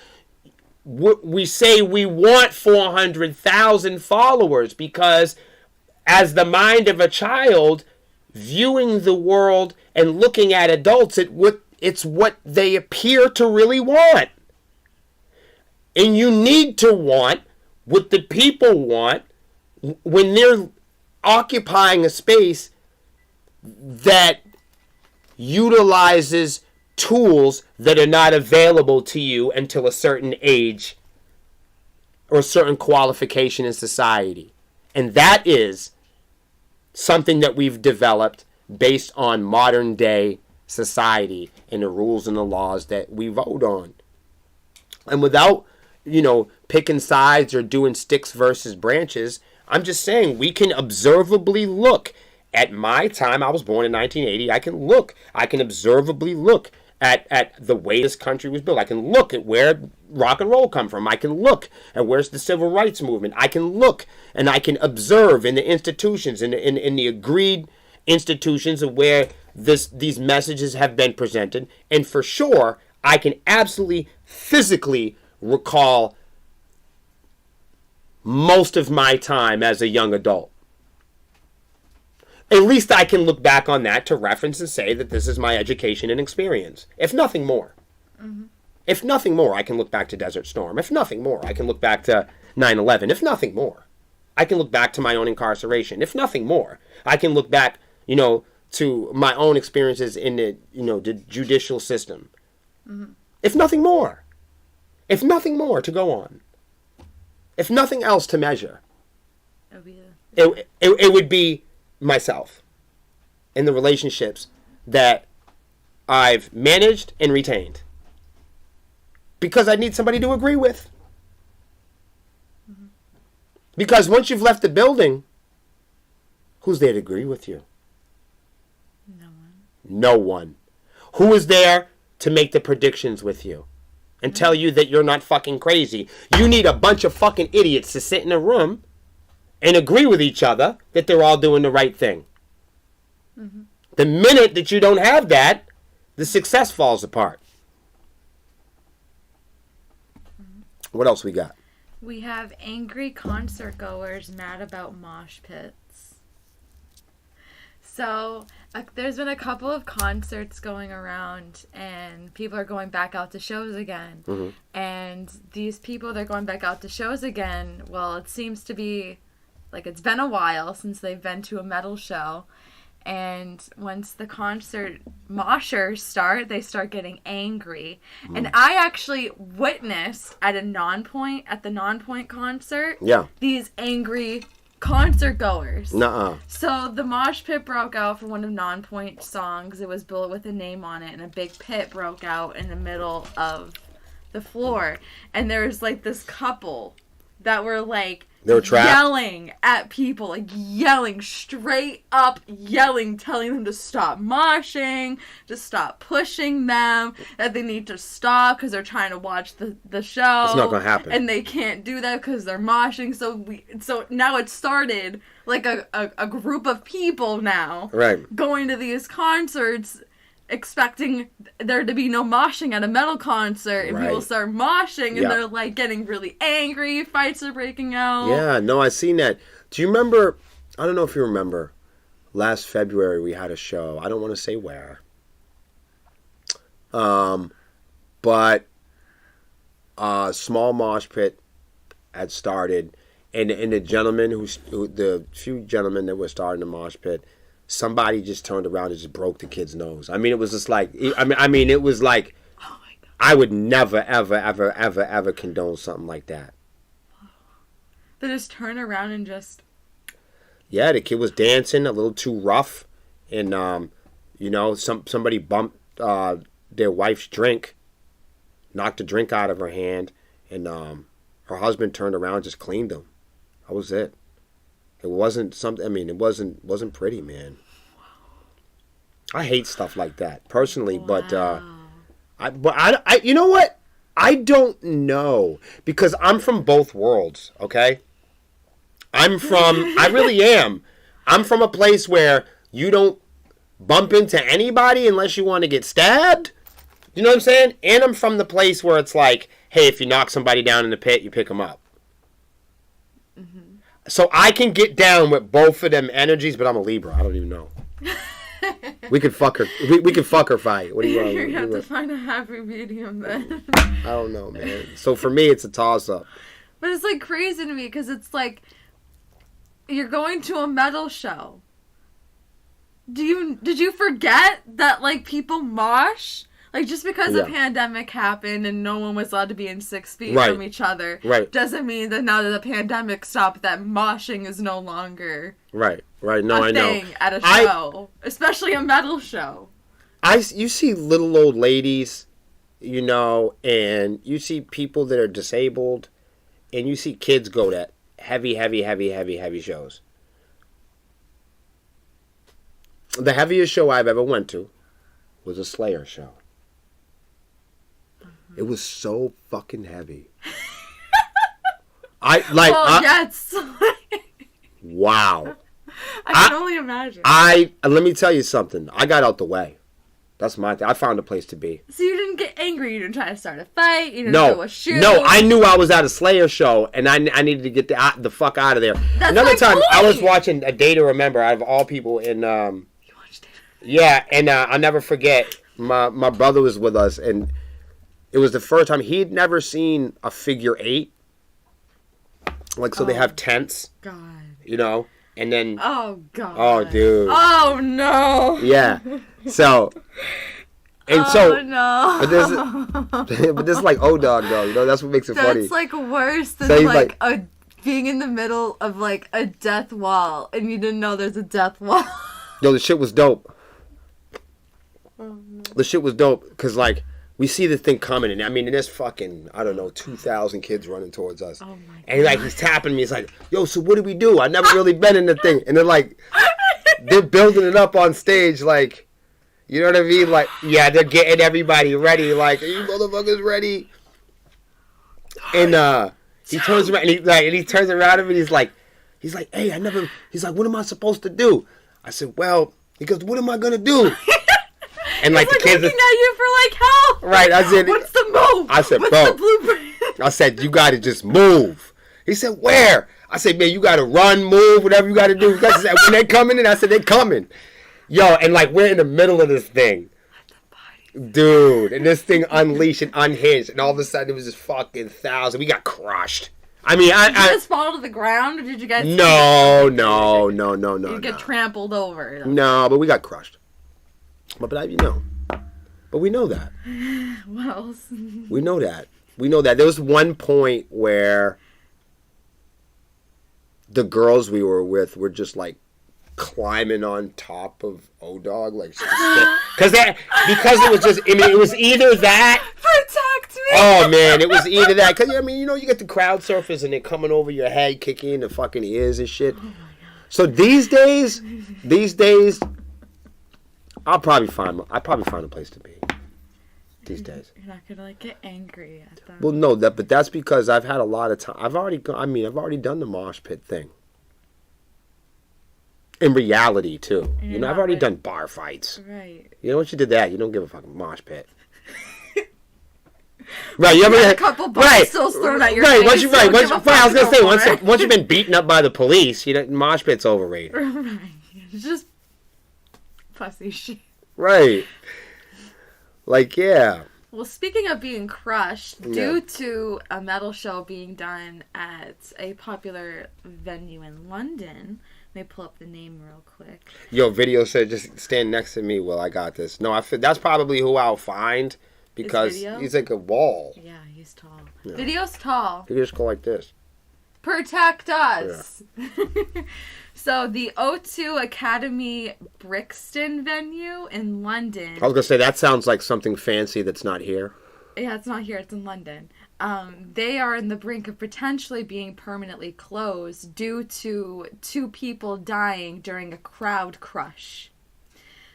We say we want 400,000 followers because as the mind of a child viewing the world and looking at adults, it's what they appear to really want. And you need to want what the people want when they're occupying a space that utilizes tools that are not available to you until a certain age or a certain qualification in society. And that is something that we've developed based on modern day society and the rules and the laws that we vote on. And without, picking sides or doing sticks versus branches, I'm just saying we can observably look at my time. I was born in 1980. I can observably look at the way this country was built. I can look at where rock and roll come from. I can look at where's the civil rights movement. I can look and I can observe in the institutions, in the agreed institutions of where these messages have been presented. And for sure, I can absolutely physically recall most of my time as a young adult. At least I can look back on that to reference and say that this is my education and experience. If nothing more. Mm-hmm. If nothing more, I can look back to Desert Storm. If nothing more, I can look back to 9/11. If nothing more, I can look back to my own incarceration. If nothing more, I can look back, to my own experiences in the judicial system. Mm-hmm. If nothing more. If nothing more to go on. If nothing else to measure. It would be myself in the relationships that I've managed and retained, because I need somebody to agree with. Mm-hmm. Because once you've left the building, who's there to agree with you? No one. No one. Who is there to make the predictions with you and tell you that you're not fucking crazy? You need a bunch of fucking idiots to sit in a room and agree with each other that they're all doing the right thing. Mm-hmm. The minute that you don't have that, the success falls apart. Mm-hmm. What else we got? We have angry concert goers mad about mosh pits. So, there's been a couple of concerts going around, and people are going back out to shows again. Mm-hmm. And these people, they're going back out to shows again. Well, it seems to be like it's been a while since they've been to a metal show, and once the concert moshers start, they start getting angry. Mm. And I actually witnessed at the Non-Point concert, these angry concert goers. Nuh-uh. So the mosh pit broke out for one of Non-Point songs. It was Bullet with a Name on it, and a big pit broke out in the middle of the floor. And there was like this couple that were like, they were trapped, yelling at people, like yelling, straight up yelling, telling them to stop moshing, to stop pushing them, that they need to stop because they're trying to watch the show. It's not going to happen. And they can't do that because they're moshing. So now it started like a group of people now going to these concerts, expecting there to be no moshing at a metal concert, and people start moshing, and they're like getting really angry, fights are breaking out. Yeah, no, I seen that. Do you remember, I don't know if you remember, last February we had a show, I don't want to say where, but a small mosh pit had started, and the gentleman the few gentlemen that were starting the mosh pit, somebody just turned around and just broke the kid's nose. I mean, it was just like, it was like, oh my God. I would never, ever, ever, ever, ever condone something like that. They just turn around and just... Yeah, the kid was dancing a little too rough, and, somebody bumped their wife's drink, knocked the drink out of her hand, and her husband turned around and just cleaned them. That was it. It wasn't something. It wasn't pretty, man. I hate stuff like that personally, but I you know what? I don't know, because I'm from both worlds. Okay, I really am. I'm from a place where you don't bump into anybody unless you want to get stabbed. You know what I'm saying? And I'm from the place where it's like, hey, if you knock somebody down in the pit, you pick them up. Mm-hmm. So I can get down with both of them energies, but I'm a Libra. I don't even know. We could fuck her. We could fuck her fight. What do you want? You have to find a happy medium then. I don't know, man. So for me, it's a toss-up. But it's like crazy to me, because it's like, you're going to a metal show. Did you forget that like people mosh? Like, just because the pandemic happened and no one was allowed to be in 6 feet from each other doesn't mean that now that the pandemic stopped, that moshing is no longer no, I know. thing at a show, especially a metal show. You see little old ladies, and you see people that are disabled, and you see kids go to heavy shows. The heaviest show I've ever went to was a Slayer show. It was so fucking heavy. Yes. Wow. I can only imagine. Let me tell you something. I got out the way. That's my thing. I found a place to be. So you didn't get angry. You didn't try to start a fight. You didn't throw a shoe. No, I knew I was at a Slayer show, and I needed to get the fuck out of there. That's Another my time, point. I was watching A Day to Remember out of all people in. You watched it? Yeah, and I'll never forget. My brother was with us, and it was the first time he'd never seen a figure 8. Like, so they have tents. God. You know, and then. Oh God. Oh, dude. Oh no. Yeah. So. And no. But this is like O-Dog though, you know, that's what makes it funny. That's like worse than So like being in the middle of like a death wall and you didn't know there's a death wall. Yo, the shit was dope. The shit was dope because like we see the thing coming, and I mean, there's fucking, I don't know, 2,000 kids running towards us. Oh my God. And like he's tapping me, he's like, yo, so what do we do? I've never really been in the thing. And they're like, they're building it up on stage, like, you know what I mean? Like, yeah, they're getting everybody ready. Like, are you motherfuckers ready? And he turns around, and he turns around and he's like, hey, he's like, what am I supposed to do? I said, well, he goes, what am I gonna do? And like, he's the kids looking at you for like help. Right, I said, what's the move? I said, what's bro, the blueprint? I said, you gotta just move. He said, where? I said, man, you gotta run, move, whatever you gotta do. I said, when they coming in, I said, they coming. Yo, and like we're in the middle of this thing. Dude, and this thing unleashed and unhinged, and all of a sudden it was just fucking 1,000. We got crushed. I mean, Did you guys fall to the ground, or did you guys... No. You get trampled over. No, but we got crushed. But you know. But we know that. What else? We know that. There was one point where the girls we were with were just like climbing on top of O-Dog, like, because it was just, I mean, it was either that. Protect me. Oh man, it was either that, because I mean, you know, you get the crowd surfers and they're coming over your head, kicking in the fucking ears and shit. Oh my God. So these days, I'd probably find a place to be. These days. You're not gonna like get angry at them. Well, no, but that's because I've had a lot of time. I've already done the mosh pit thing. In reality, too. You know, I've already done bar fights. Right. You know, once you did that, you don't give a fucking mosh pit. Right, you ever had a couple barstools thrown at your face. I was gonna say, once you've been beaten up by the police, you know, mosh pit's overrated. Right. It's just pussy shit. Right. Like, yeah. Well, speaking of being crushed, due to a metal show being done at a popular venue in London, let me pull up the name real quick. Yo, Video said just stand next to me while I got this. No, that's probably who I'll find because he's like a wall. Yeah, he's tall. Yeah. Video's tall. You just go like this. Protect us. Yeah. So the O2 Academy Brixton venue in London. I was gonna say that sounds like something fancy that's not here. Yeah, it's not here. It's in London. They are on the brink of potentially being permanently closed due to 2 people dying during a crowd crush.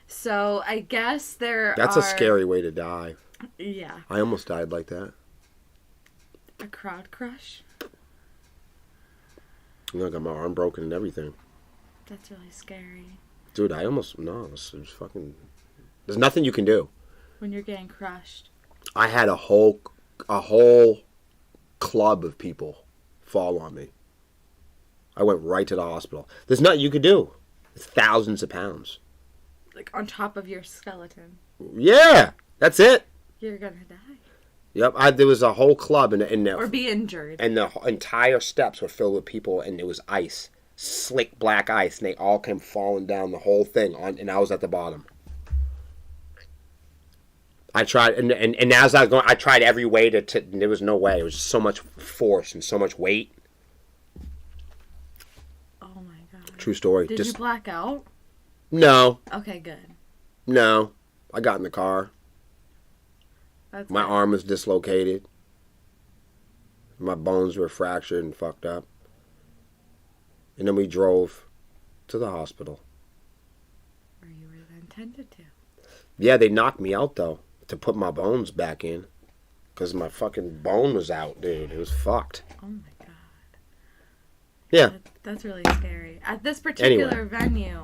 So I guess That's a scary way to die. Yeah. I almost died like that. A crowd crush? I got my arm broken and everything. That's really scary. Dude, it was fucking... There's nothing you can do. When you're getting crushed. I had a whole club of people fall on me. I went right to the hospital. There's nothing you could do. It's thousands of pounds. Like on top of your skeleton. Yeah, that's it. You're gonna die. Yep, there was a whole club or be injured. And the entire steps were filled with people, and it was ice. Slick black ice, and they all came falling down the whole thing, and I was at the bottom. I tried, and as I was going, I tried every way there was no way. It was just so much force and so much weight. Oh my God. True story. Did you black out? No. Okay, good. No. I got in the car. That's my good. arm was dislocated. My bones were fractured and fucked up. And then we drove to the hospital. Where you were intended to. Yeah, they knocked me out, though, to put my bones back in. Because my fucking bone was out, dude. It was fucked. Oh my god. Yeah. That's really scary. At this particular venue,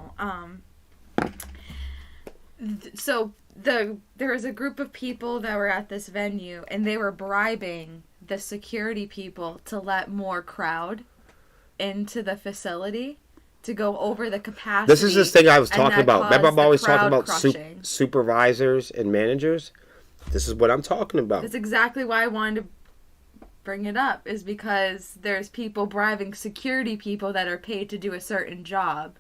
there was a group of people that were at this venue, and they were bribing the security people to let more crowd into the facility to go over the capacity. This is this thing I was talking about. Remember, I'm always talking about supervisors and managers? This is what I'm talking about. That's exactly why I wanted to bring it up, is because there's people bribing security people that are paid to do a certain job.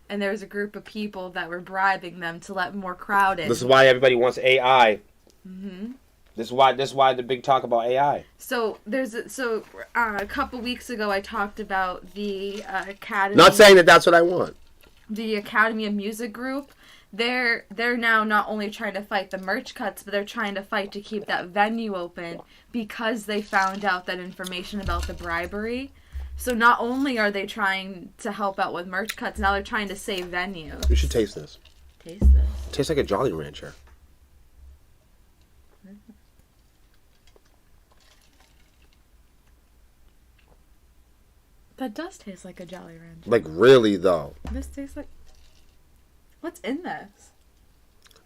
And there's a group of people that were bribing them to let more crowd in. This is why everybody wants AI. Mm-hmm. This is why the big talk about AI. So a couple weeks ago I talked about the Academy. Not saying that that's what I want. The Academy of Music group. They're now not only trying to fight the merch cuts, but they're trying to fight to keep that venue open because they found out that information about the bribery. So not only are they trying to help out with merch cuts, now they're trying to save venues. You should taste this. Taste this. It tastes like a Jolly Rancher. That does taste like a Jolly Rancher. Like, really, though. This tastes like... What's in this?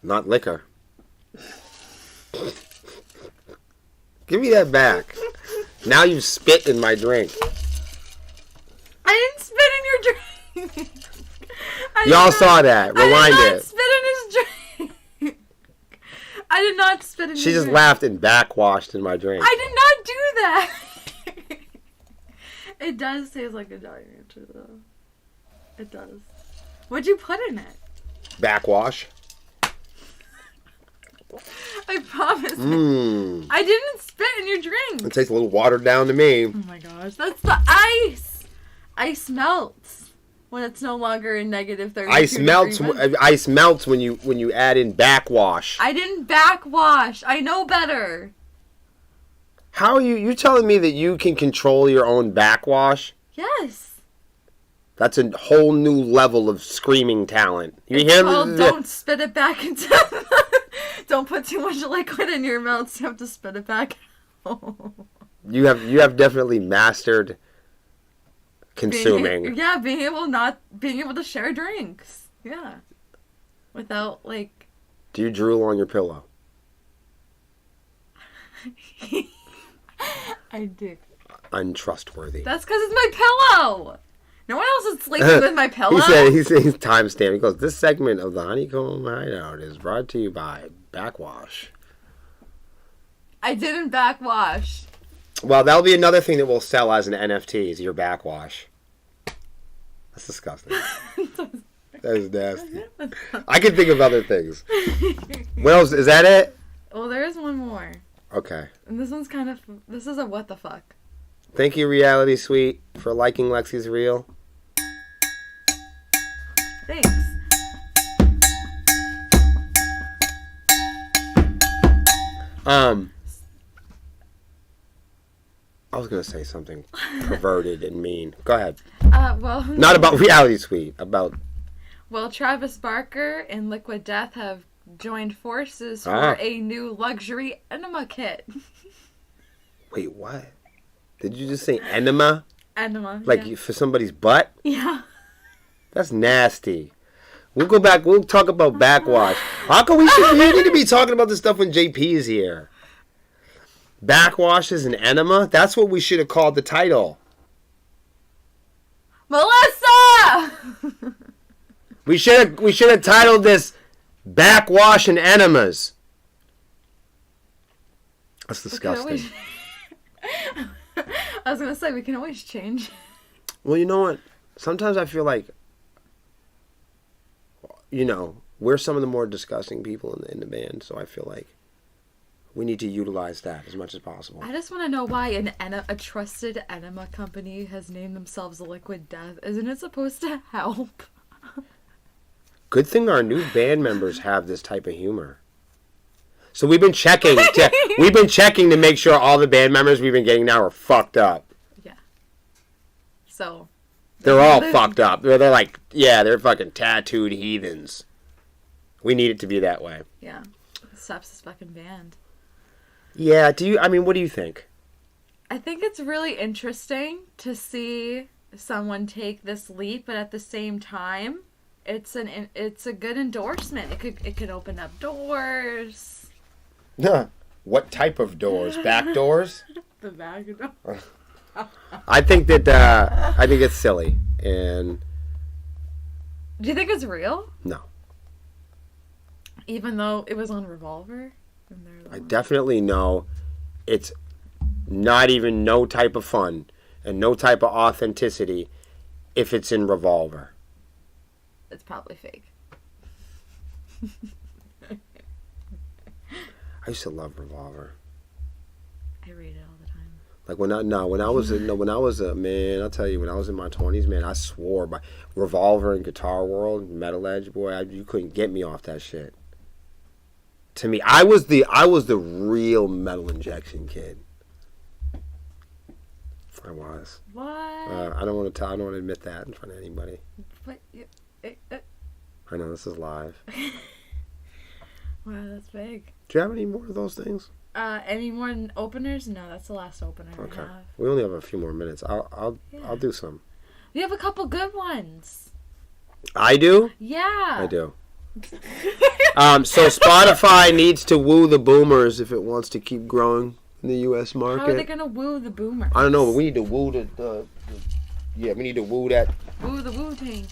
Not liquor. Give me that back. Now you've spit in my drink. I didn't spit in your drink. Y'all saw that. Rewind I did not it. spit in his drink. I did not spit in She your just drink. laughed and backwashed in my drink. I did not do that. It does taste like a Jolly Rancher, though. It does. What'd you put in it? Backwash. I promise. I didn't spit in your drink. It tastes a little watered down to me. Oh my gosh, that's the ice. Ice melts when it's no longer in negative 32 Ice melts when you add in backwash. I didn't backwash. I know better. How are you telling me that you can control your own backwash? Yes. That's a whole new level of screaming talent. You hear me? Well, don't spit it back into. Don't put too much liquid in your mouth. You have to spit it back. You have definitely mastered consuming. Being able to share drinks. Yeah. Without like. Do you drool on your pillow? I do. Untrustworthy. That's because it's my pillow. No one else is sleeping with my pillow. He said he's timestamped. He goes, this segment of the Honeycomb Hideout is brought to you by Backwash. I didn't backwash. Well, that'll be another thing that we'll sell as an NFT is your backwash. That's disgusting. That is nasty. I can think of other things. What else? Is that it? Well, there is one more. Okay. And this one's kind of... This is a what the fuck. Thank you, Reality Suite, for liking Lexi's Reel. Thanks. I was going to say something perverted and mean. Go ahead. Well... Not about Reality Suite, about... Well, Travis Barker and Liquid Death have joined forces for a new luxury enema kit. Wait, what? Did you just say enema? Enema, Like for somebody's butt? Yeah. That's nasty. We'll go back. We'll talk about backwash. How come we need to be talking about this stuff when JP is here? Backwash is an enema? That's what we should have called the title. Melissa! We should have titled this Backwash and Enemas. That's disgusting. I was going to say, we can always change. Well, you know what? Sometimes I feel like, we're some of the more disgusting people in the band, so I feel like we need to utilize that as much as possible. I just want to know why a trusted enema company has named themselves Liquid Death. Isn't it supposed to help? Good thing our new band members have this type of humor. So we've been checking. We've been checking to make sure all the band members we've been getting now are fucked up. Yeah. So. They're all fucked up. They're like, they're fucking tattooed heathens. We need it to be that way. Yeah. Stops this fucking band. Yeah. What do you think? I think it's really interesting to see someone take this leap, but at the same time, it's a good endorsement. It could open up doors. What type of doors? Back doors? The back door. I think it's silly. And do you think it's real? no. Even though it was on Revolver? I definitely know it's not even no type of fun and no type of authenticity if it's in Revolver. It's probably fake. I used to love Revolver. I read it all the time. Like when I was man, I'll tell you, when I was in my 20s, man, I swore by Revolver and Guitar World, Metal Edge, boy, you couldn't get me off that shit. To me, I was the real Metal Injection kid. I was. What? I don't want to admit that in front of anybody. What? I know this is live. Wow, that's big. Do you have any more of those things? Any more openers? No, that's the last opener Okay. I have. We only have a few more minutes. I'll do some. You have a couple good ones. I do? Yeah. I do. So Spotify needs to woo the boomers if it wants to keep growing in the U.S. market. How are they gonna woo the boomers? I don't know, but we need to woo we need to woo that. Woo the Wu-Tang.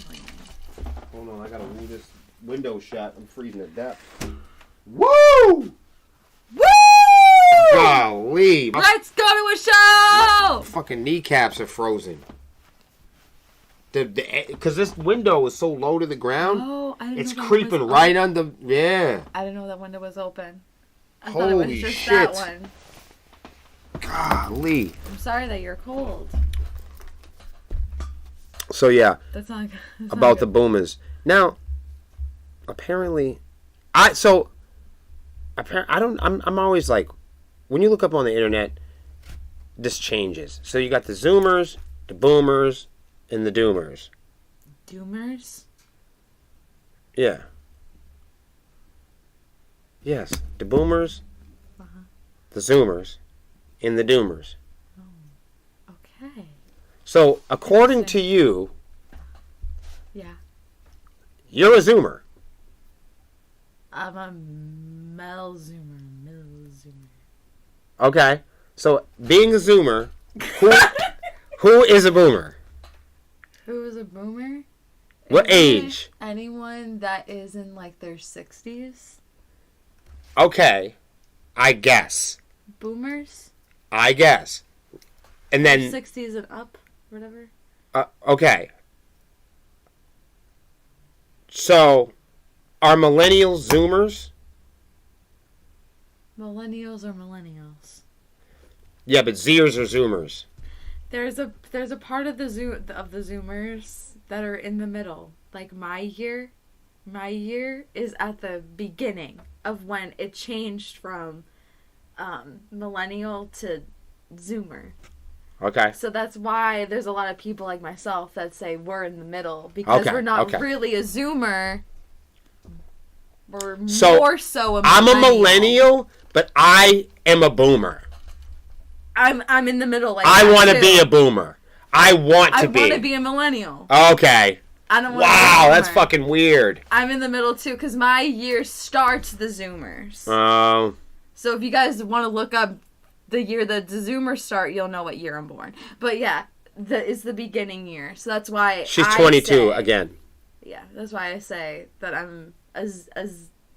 Hold on, I gotta woo this window shut. I'm freezing to death. Woo! Woo! Golly. Let's go to a show! Fucking kneecaps are frozen. Because this window is so low to the ground, Oh, I didn't it's know that creeping was right under. Yeah. I didn't know that window was open. I Holy thought it was just shit. that one. Golly. I'm sorry that you're cold. So yeah, That's not good. That's not about the good. boomers. Now, apparently, I'm always like, when you look up on the internet, this changes. So you got the Zoomers, the boomers, and the doomers. Doomers? Yeah. Yes, the boomers, the Zoomers, and the doomers. Okay. So, according to you, Yeah. you're a Zoomer. I'm a Mel Zoomer. Okay. So, being a Zoomer, who is a boomer? Who is a boomer? What age? Anyone that is in like their 60s. Okay. I guess. Boomers? I guess. And then, 60s and up, whatever. okay. So, are millennials Zoomers? Millennials or millennials? Yeah, but Zers are Zoomers. There's a part of the Zoomers that are in the middle. Like my year is at the beginning of when it changed from millennial to Zoomer. Okay. So that's why there's a lot of people like myself that say we're in the middle because Okay, we're not okay. really a Zoomer. We're So, more so a I'm millennial. a millennial, but I am a boomer. I'm in the middle. Like I want to too. be a boomer. I want to I want to be a millennial. Okay. I don't want Wow, to be a that's Zoomer. fucking weird. I'm in the middle too because my year starts the Zoomers. Oh. So if you guys want to look up the year that the Zoomers start, you'll know what year I'm born. But yeah, it's the beginning year. So that's why She's I 22 say, again. Yeah, that's why I say that I'm a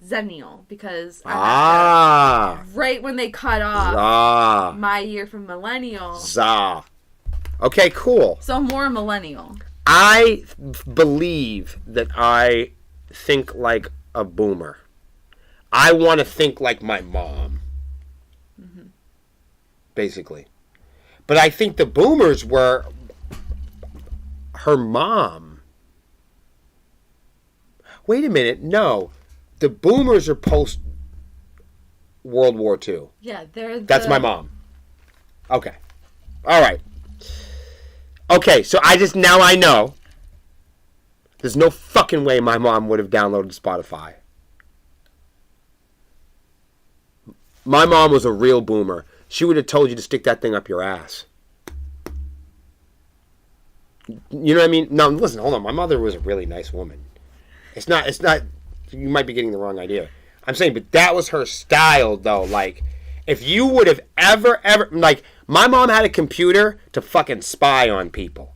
Zennial because I have to, right when they cut off my year from millennial. Za. Okay, cool. So I'm more a millennial. I believe that I think like a boomer. I want to think like my mom. Basically. But I think the boomers were her mom. Wait a minute. No. The boomers are post World War II. Yeah, they're That's my mom. Okay. All right. Okay, so now I know. There's no fucking way my mom would have downloaded Spotify. My mom was a real boomer. She would have told you to stick that thing up your ass. You know what I mean? No, listen, hold on. My mother was a really nice woman. It's not, you might be getting the wrong idea. I'm saying, but that was her style, though. Like, if you would have ever, like, my mom had a computer to fucking spy on people.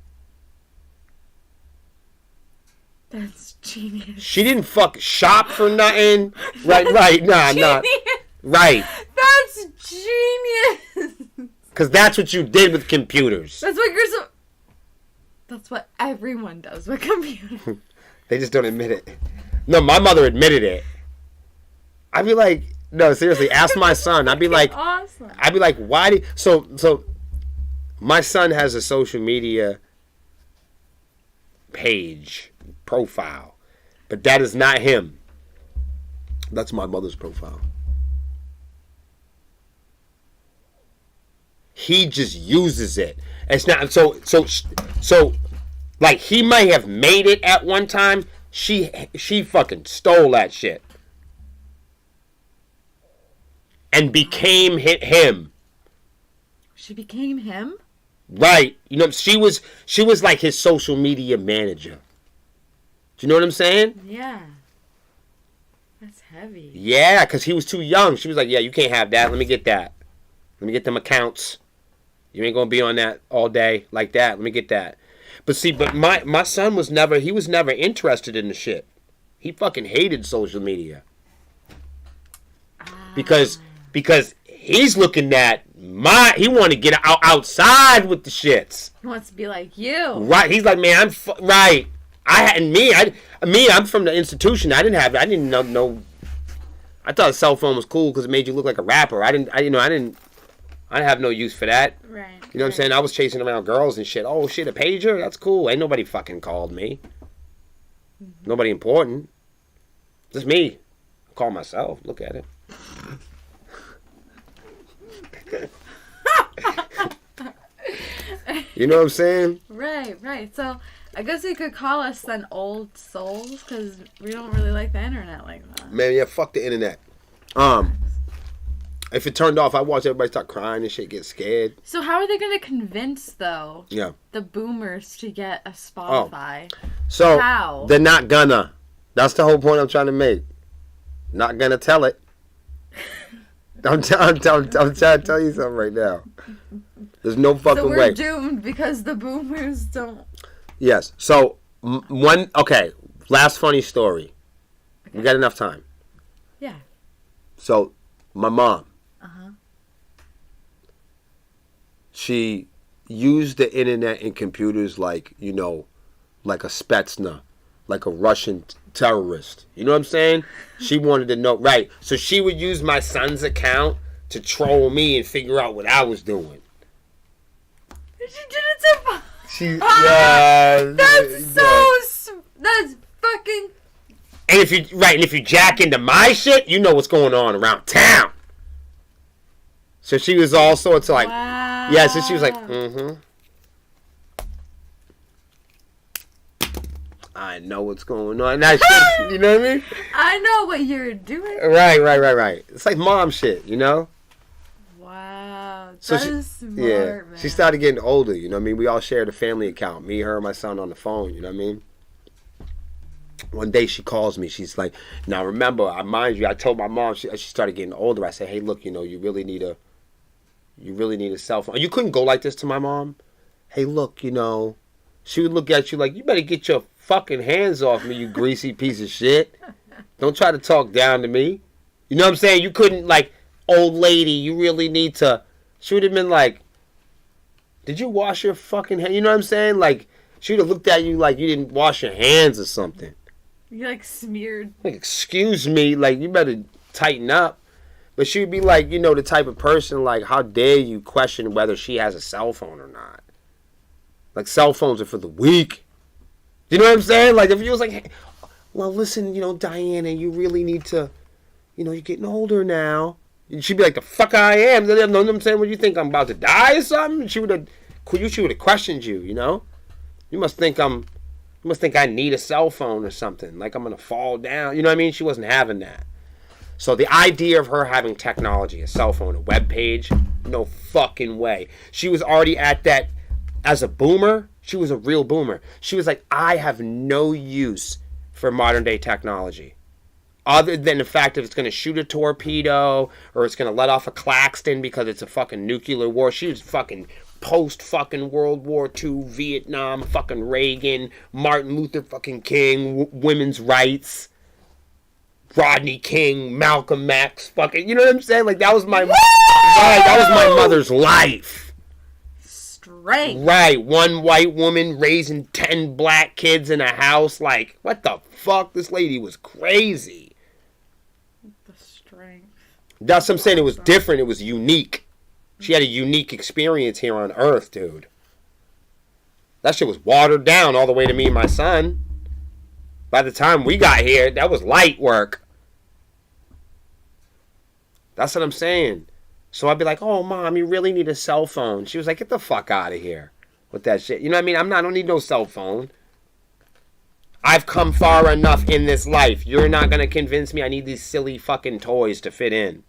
That's genius. She didn't shop for nothing. Right, nah. Right. That's genius. Because that's what you did with computers. That's what everyone does with computers. They just don't admit it. No, my mother admitted it. I'd be like, no, seriously, ask my son. I'd be like, awesome. I'd be like, why do so my son has a social media page profile, but that is not him. That's my mother's profile. He just uses it. It's not so like he might have made it at one time. She fucking stole that shit and became him. She became him? Right. You know, she was like his social media manager. Do you know what I'm saying? Yeah. That's heavy. Yeah, because he was too young. She was like, yeah, you can't have that. Let me get that. Let me get them accounts. You ain't going to be on that all day like that. Let me get that. But see, my son was never interested in the shit. He fucking hated social media. Because he's looking at he want to get outside with the shits. He wants to be like you. Right. He's like, man, right. I'm from the institution. I didn't know. I thought a cell phone was cool because it made you look like a rapper. I didn't have no use for that. Right. You know what I'm saying? I was chasing around girls and shit. Oh shit, a pager? That's cool. Ain't nobody fucking called me. Mm-hmm. Nobody important. Just me. I call myself. Look at it. You know what I'm saying? Right. So I guess you could call us then old souls because we don't really like the internet like that. Man, yeah, fuck the internet. If it turned off, I watch everybody start crying and shit, get scared. So how are they going to convince, though, the boomers to get a Spotify? So how? They're not gonna. That's the whole point I'm trying to make. Not gonna tell it. I'm trying to tell you something right now. There's no fucking way. So we're doomed because the boomers don't. Yes. So last funny story. Okay. We got enough time. Yeah. So my mom. Uh-huh. She used the internet and computers like a Spetsnaz, like a Russian terrorist. You know what I'm saying? She wanted to know, right. So she would use my son's account to troll me and figure out what I was doing. She did it to That's fucking. And if you jack into my shit, you know what's going on around town. So she was all sorts of like, wow. Yeah. So she was like, I know what's going on. That shit, you know what I mean? I know what you're doing. Right. It's like mom shit, you know? Wow. So that is smart, man. She started getting older, you know what I mean? We all shared a family account. Me, her, and my son on the phone, you know what I mean? One day she calls me. She's like, now remember, I told my mom, she started getting older. I said, hey, look, you really need a cell phone. You couldn't go like this to my mom. Hey, look, she would look at you like, you better get your fucking hands off me, you greasy piece of shit. Don't try to talk down to me. You know what I'm saying? You couldn't, like, old lady, you really need to. She would have been like, did you wash your fucking hands? You know what I'm saying? Like, she would have looked at you like you didn't wash your hands or something. You like smeared. Like, excuse me, like, you better tighten up. But she would be like, the type of person, like, how dare you question whether she has a cell phone or not? Like, cell phones are for the weak. You know what I'm saying? Like, if you was like, hey, well, listen, Diana, you really need to, you're getting older now. She'd be like, the fuck I am. You know what I'm saying? What do you think? I'm about to die or something? She would have questioned you, You must think I need a cell phone or something. Like I'm going to fall down. You know what I mean? She wasn't having that. So the idea of her having technology, a cell phone, a web page, no fucking way. She was already at that, as a boomer, she was a real boomer. She was like, I have no use for modern day technology. Other than the fact that it's going to shoot a torpedo or it's going to let off a Claxton because it's a fucking nuclear war. She was fucking post fucking World War II, Vietnam, fucking Reagan, Martin Luther fucking King, women's rights. Rodney King, Malcolm X, fucking, you know what I'm saying? Like, that was my, that was my mother's life. Strength. Right, one white woman raising 10 black kids in a house. Like, what the fuck? This lady was crazy. The strength. That's what I'm saying. It was different. It was unique. She had a unique experience here on Earth, dude. That shit was watered down all the way to me and my son. By the time we got here, that was light work. That's what I'm saying. So I'd be like, oh, Mom, you really need a cell phone. She was like, get the fuck out of here with that shit. You know what I mean? I don't need no cell phone. I've come far enough in this life. You're not going to convince me I need these silly fucking toys to fit in.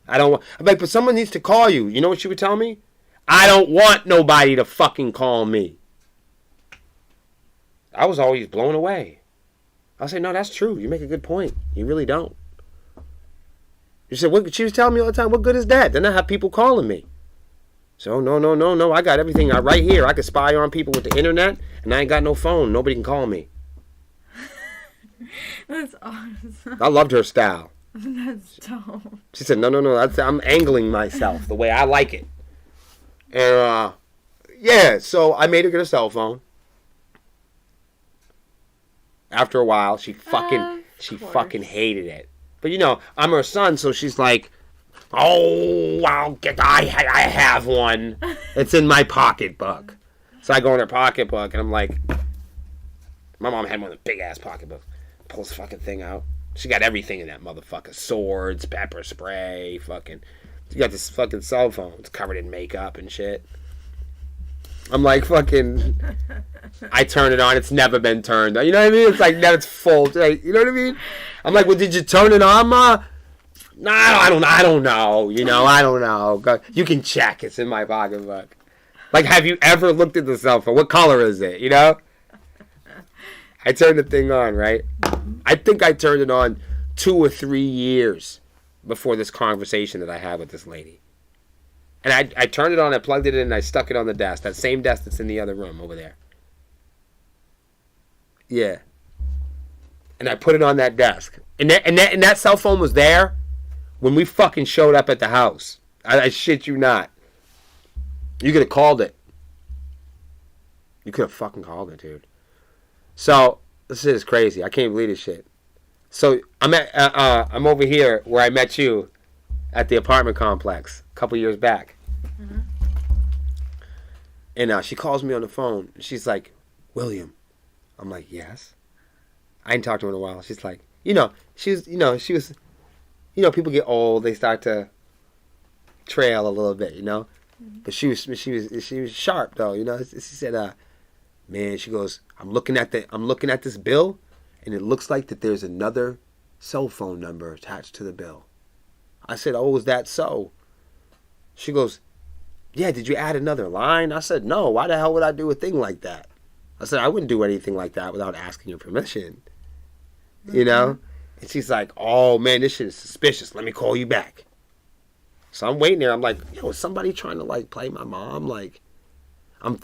I don't want... I'm like, but someone needs to call you. You know what she would tell me? I don't want nobody to fucking call me. I was always blown away. I say, no, that's true. You make a good point. You really don't. You said, what? She was telling me all the time, what good is that? Then I have people calling me. So, no. I got everything right here. I can spy on people with the internet, and I ain't got no phone. Nobody can call me. That's awesome. I loved her style. That's dope. She said, no. I'm angling myself the way I like it. And, yeah, so I made her get a cell phone. After a while, she fucking hated it. But you know, I'm her son, so she's like, "Oh, I have one. It's in my pocketbook." So I go in her pocketbook, and I'm like, my mom had one of the big ass pocketbooks. Pulls the fucking thing out. She got everything in that motherfucker: swords, pepper spray, fucking. She got this fucking cell phone. It's covered in makeup and shit. I'm like, fucking, I turn it on. It's never been turned on. You know what I mean? It's like, now it's full. Like, you know what I mean? I'm like, well, did you turn it on, Ma? No, I don't know. You know, I don't know. You can check. It's in my pocketbook. Like, have you ever looked at the cell phone? What color is it? You know? I turned the thing on, right? I think I turned it on 2 or 3 years before this conversation that I had with this lady. And I turned it on, I plugged it in, and I stuck it on the desk. That same desk that's in the other room over there. Yeah. And I put it on that desk. And that cell phone was there when we fucking showed up at the house. I shit you not. You could have called it. You could have fucking called it, dude. So, this shit is crazy. I can't believe this shit. So, I'm over here where I met you at the apartment complex a couple years back. Mm-hmm. And she calls me on the phone. She's like, William. I'm like, yes. I ain't talked to her in a while. She's like, she was, people get old. They start to trail a little bit, Mm-hmm. But she was sharp though, She said, man, she goes, I'm looking at this bill, and it looks like that there's another cell phone number attached to the bill. I said, oh, is that so? She goes, yeah, did you add another line? I said, no, why the hell would I do a thing like that? I said, I wouldn't do anything like that without asking your permission. Mm-hmm. And she's like, oh, man, this shit is suspicious. Let me call you back. So I'm waiting there. I'm like, is somebody trying to, play my mom? I'm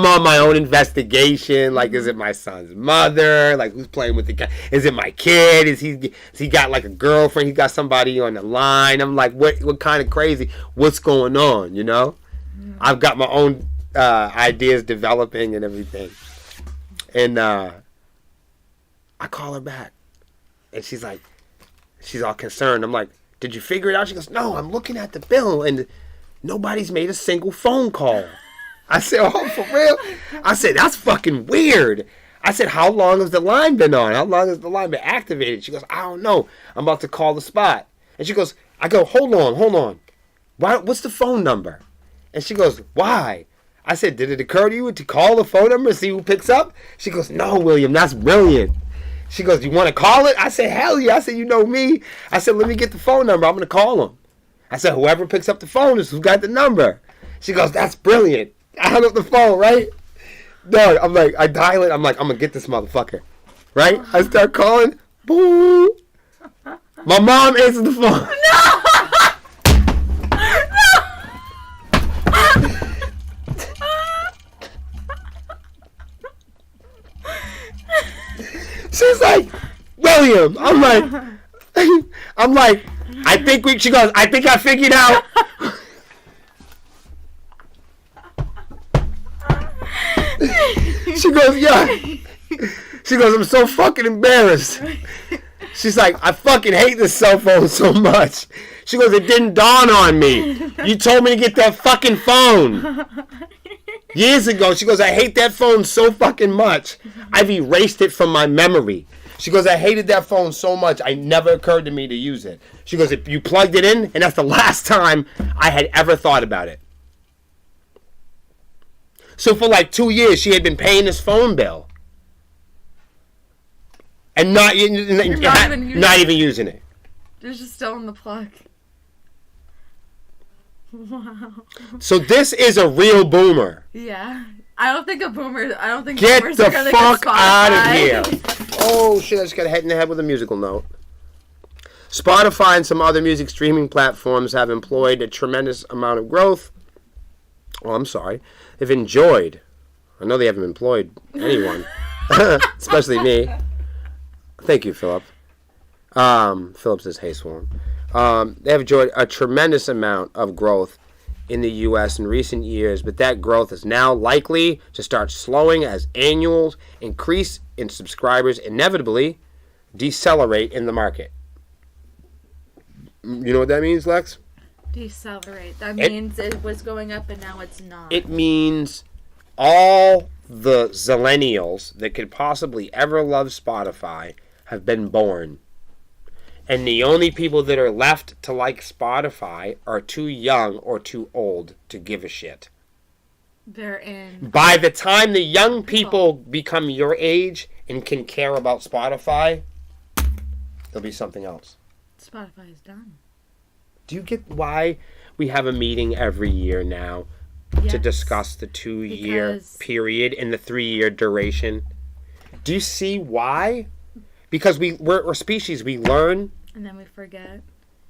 on my own investigation. Like, is it my son's mother? Like, who's playing with the guy? Is it my kid? Is he got a girlfriend? He got somebody on the line? I'm like, what kind of crazy? What's going on? Mm-hmm. I've got my own ideas developing and everything. And I call her back, and she's all concerned. I'm like, did you figure it out? She goes, no, I'm looking at the bill, and nobody's made a single phone call. I said, oh, for real? I said, that's fucking weird. I said, how long has the line been on? How long has the line been activated? She goes, I don't know. I'm about to call the spot. And she goes, I go, hold on. What's the phone number? And she goes, why? I said, did it occur to you to call the phone number and see who picks up? She goes, no, William, that's brilliant. She goes, "You want to call it?" I said, "Hell yeah." I said, "You know me." I said, "Let me get the phone number. I'm going to call him." I said, "Whoever picks up the phone is who got the number." She goes, "That's brilliant." I hung up the phone, right? Dog, I'm like, I dial it. I'm like, I'm going to get this motherfucker. Right? I start calling. Boo. My mom answers the phone. She's like, "William." I'm like, she goes, "I think I figured out." She goes, "Yeah." She goes, "I'm so fucking embarrassed." She's like, "I fucking hate this cell phone so much." She goes, "It didn't dawn on me. You told me to get that fucking phone years ago." She goes, "I hate that phone so fucking much. I've erased it from my memory." She goes, "I hated that phone so much, it never occurred to me to use it." She goes, "If you plugged it in, and that's the last time I had ever thought about it." So for like 2 years, she had been paying this phone bill. And not even using it. They're just still in the plug. Wow. So this is a real boomer. Yeah. I don't think boomers Get are the going to fuck get out of Spotify. here. Oh shit, I just got hit in the head with a musical note. Spotify and some other music streaming platforms have employed a tremendous amount of growth. Oh, I'm sorry. They've enjoyed. I know they haven't employed anyone. Especially me. Thank you, Philip. Philip says, "Hey, Swarm." They have enjoyed a tremendous amount of growth in the U.S. in recent years, but that growth is now likely to start slowing as annual increase in subscribers inevitably decelerate in the market. You know what that means, Lex? Decelerate. That means it was going up and now it's not. It means all the zillennials that could possibly ever love Spotify have been born. And the only people that are left to like Spotify are too young or too old to give a shit. They're in. By the time the young people become your age and can care about Spotify, there'll be something else. Spotify is done. Do you get why we have a meeting every year now to discuss the 2-year period and the 3-year duration? Do you see why? Because we're a species, we learn. And then we forget.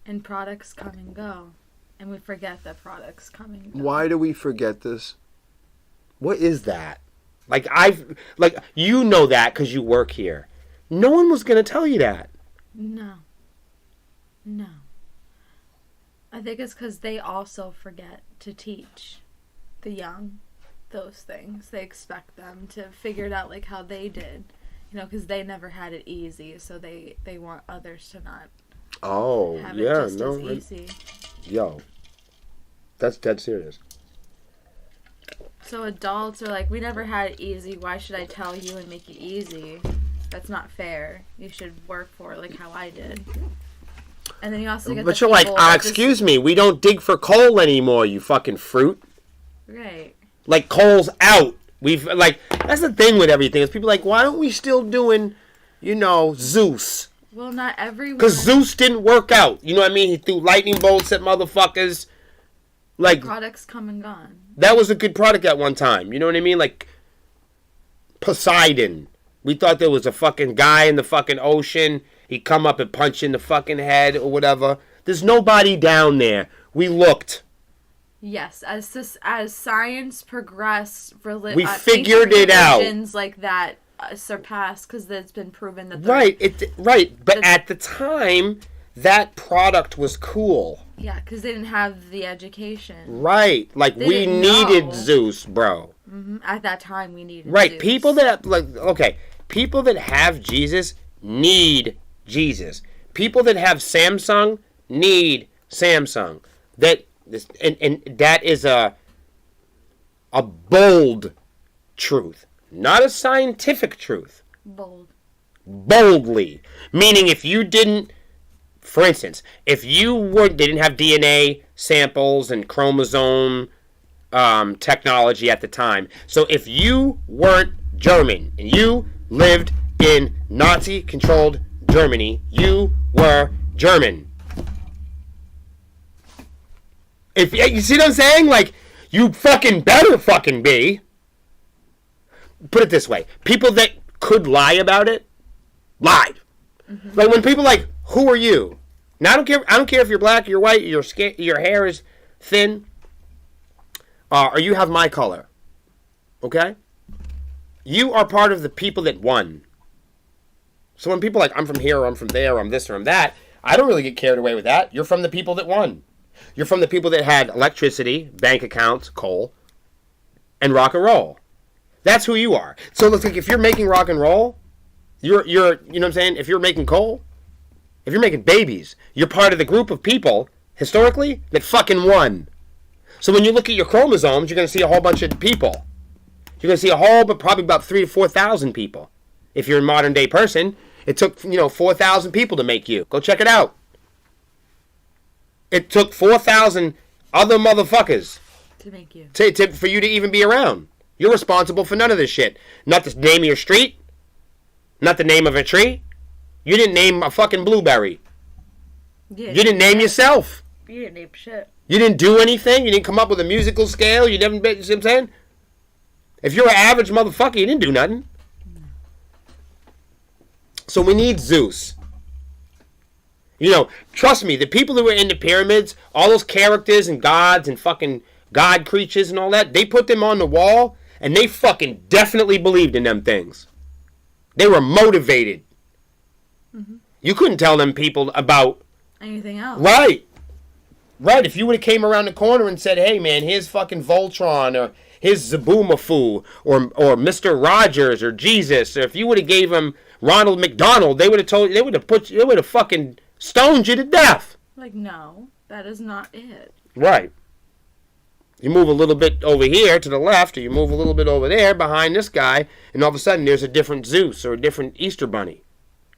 And products come and go. And we forget that products come and go. Why do we forget this? What is that? You know that because you work here. No one was going to tell you that. No. I think it's because they also forget to teach the young those things. They expect them to figure it out like how they did. You know, because they never had it easy, so they want others to not have it just as easy. Yo, that's dead serious. So adults are like, we never had it easy. Why should I tell you and make it easy? That's not fair. You should work for it like how I did. And then you also get But you're like, excuse me, we don't dig for coal anymore, you fucking fruit. Right. Like, coal's out. That's the thing with everything. Is people like, why aren't we still doing, Zeus? Well, not everyone. Because Zeus didn't work out. You know what I mean? He threw lightning bolts at motherfuckers. Like, products come and gone. That was a good product at one time. You know what I mean? Like, Poseidon. We thought there was a fucking guy in the fucking ocean. He'd come up and punch you in the fucking head or whatever. There's nobody down there. We looked. Yes, as science progressed, we figured it out. Religions like that surpassed because it's been proven that. Right. But at the time, that product was cool. Yeah, because they didn't have the education. Right, like we needed Zeus, bro. Mm-hmm. At that time, we needed. Right, Zeus. people that have Jesus need Jesus. People that have Samsung need Samsung. And that is a bold truth, not a scientific truth. Boldly, meaning if you didn't, for instance, if you didn't have DNA samples and chromosome technology at the time, so if you weren't German and you lived in Nazi-controlled Germany, you were German. If you see what I'm saying? Like, you fucking better fucking be. Put it this way. People that could lie about it, lied. Mm-hmm. Like, when people like, who are you? Now, I don't care if you're black, you're white, your hair is thin, or you have my color. Okay? You are part of the people that won. So when people are like, I'm from here, or I'm from there, or I'm this, or I'm that, I don't really get carried away with that. You're from the people that won. You're from the people that had electricity, bank accounts, coal, and rock and roll. That's who you are. So let's like, if you're making rock and roll, you're you know what I'm saying? If you're making coal, if you're making babies, you're part of the group of people, historically, that fucking won. So when you look at your chromosomes, you're going to see a whole bunch of people. You're going to see but probably about 3,000 to 4,000 people. If you're a modern day person, it took, 4,000 people to make you. Go check it out. It took 4,000 other motherfuckers to make you. For you to even be around. You're responsible for none of this shit. Not the name of your street. Not the name of a tree. You didn't name a fucking blueberry. Yeah, you didn't name yourself. You didn't name shit. You didn't do anything. You didn't come up with a musical scale. You never, you see what I'm saying? If you're an average motherfucker, you didn't do nothing. So we need Zeus. Trust me, the people who were in the pyramids, all those characters and gods and fucking god creatures and all that, they put them on the wall and they fucking definitely believed in them things. They were motivated. Mm-hmm. You couldn't tell them people about anything else. Right. If you would have came around the corner and said, hey man, here's fucking Voltron, or here's Zaboomafoo, or Mr. Rogers, or Jesus, or if you would have gave them Ronald McDonald, they would have fucking stoned you to death. Like, no, that is not it. Right. You move a little bit over here to the left, or you move a little bit over there behind this guy, and all of a sudden there's a different Zeus or a different Easter bunny.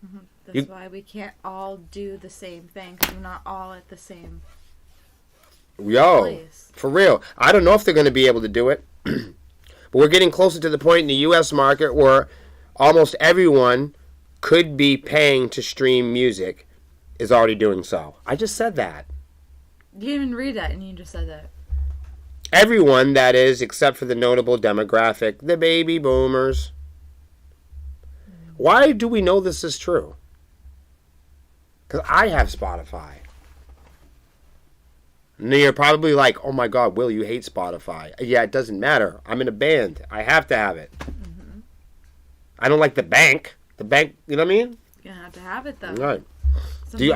Mm-hmm. That's why we can't all do the same thing, because we're not all at the same place. For real. I don't know if they're going to be able to do it, but we're getting closer to the point in the U.S. market where almost everyone could be paying to stream music is already doing so. I just said that. You didn't even read that, and you just said that. Everyone, that is, except for the notable demographic, the baby boomers. Why do we know this is true? Because I have Spotify. And you're probably like, oh my God, Will, you hate Spotify. Yeah, it doesn't matter. I'm in a band. I have to have it. Mm-hmm. I don't like the bank. The bank, you know what I mean? You're going to have it, though. Right. Do you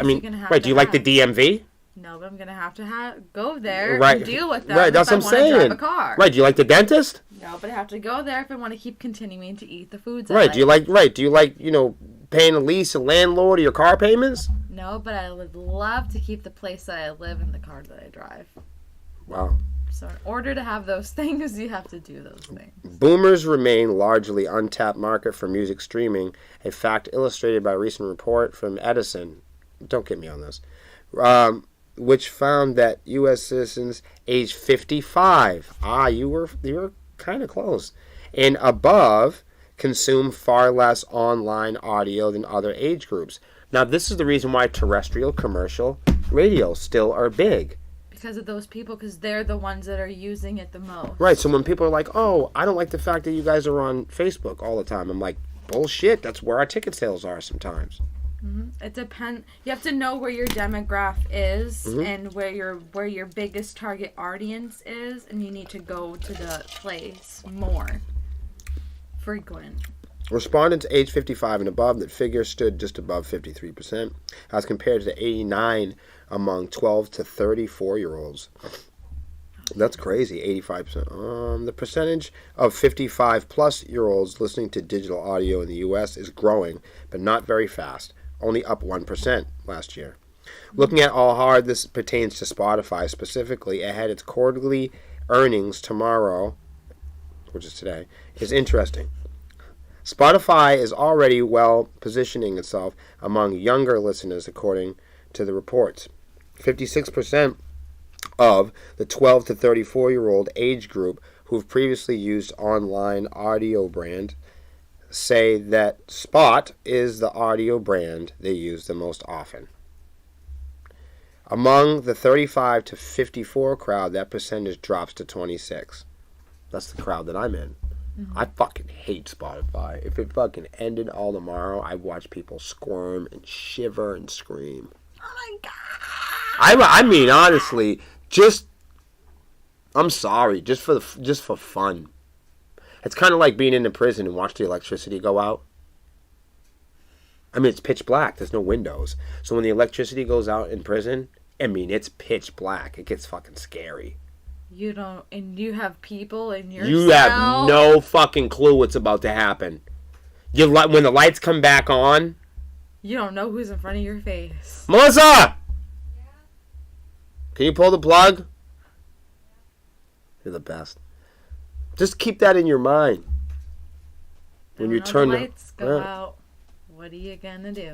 like the DMV? No, but I'm going to have to go there and deal with them. Right, that's what I'm saying. Drive a car. Right, do you like the dentist? No, but I have to go there if I want to keep continuing to eat the foods I like. Do you like, paying a lease, a landlord, or your car payments? No, but I would love to keep the place that I live in the car that I drive. Wow. So in order to have those things, you have to do those things. Boomers remain largely untapped market for music streaming, a fact illustrated by a recent report from Edison. Don't get me on this. Which found that U.S. citizens aged 55, you were kind of close, and above consume far less online audio than other age groups. Now, this is the reason why terrestrial commercial radio still are big. Because of those people, because they're the ones that are using it the most. Right, so when people are like, oh, I don't like the fact that you guys are on Facebook all the time, I'm like, bullshit, that's where our ticket sales are sometimes. Mm-hmm. It depends. You have to know where your demographic is, mm-hmm. and where your biggest target audience is, and you need to go to the place more frequent. Respondents age 55 and above, that figure stood just above 53%, as compared to 89 among 12 to 34-year-olds. That's crazy, 85%. The percentage of 55-plus-year-olds listening to digital audio in the U.S. is growing, but not very fast. Only up 1% last year. Looking at how hard this pertains to Spotify specifically, it had its quarterly earnings tomorrow, which is today, is interesting. Spotify is already well positioning itself among younger listeners, according to the reports. 56% of the 12 to 34-year-old age group who've previously used online audio brand say that Spot is the audio brand they use the most often. Among the 35 to 54 crowd, that percentage drops to 26. That's the crowd that I'm in. Mm-hmm. I fucking hate Spotify. If it fucking ended all tomorrow, I'd watch people squirm and shiver and scream. Oh my god! I mean, honestly, I'm sorry, just for fun. It's kind of like being in a prison and watch the electricity go out. I mean, it's pitch black. There's no windows. So when the electricity goes out in prison, I mean, it's pitch black. It gets fucking scary. You don't, and you have people in your You cell. have no fucking clue what's about to happen. When the lights come back on, you don't know who's in front of your face. Melissa! Yeah. Can you pull the plug? You're the best. Just keep that in your mind. When you turn the lights go out, what are you gonna do?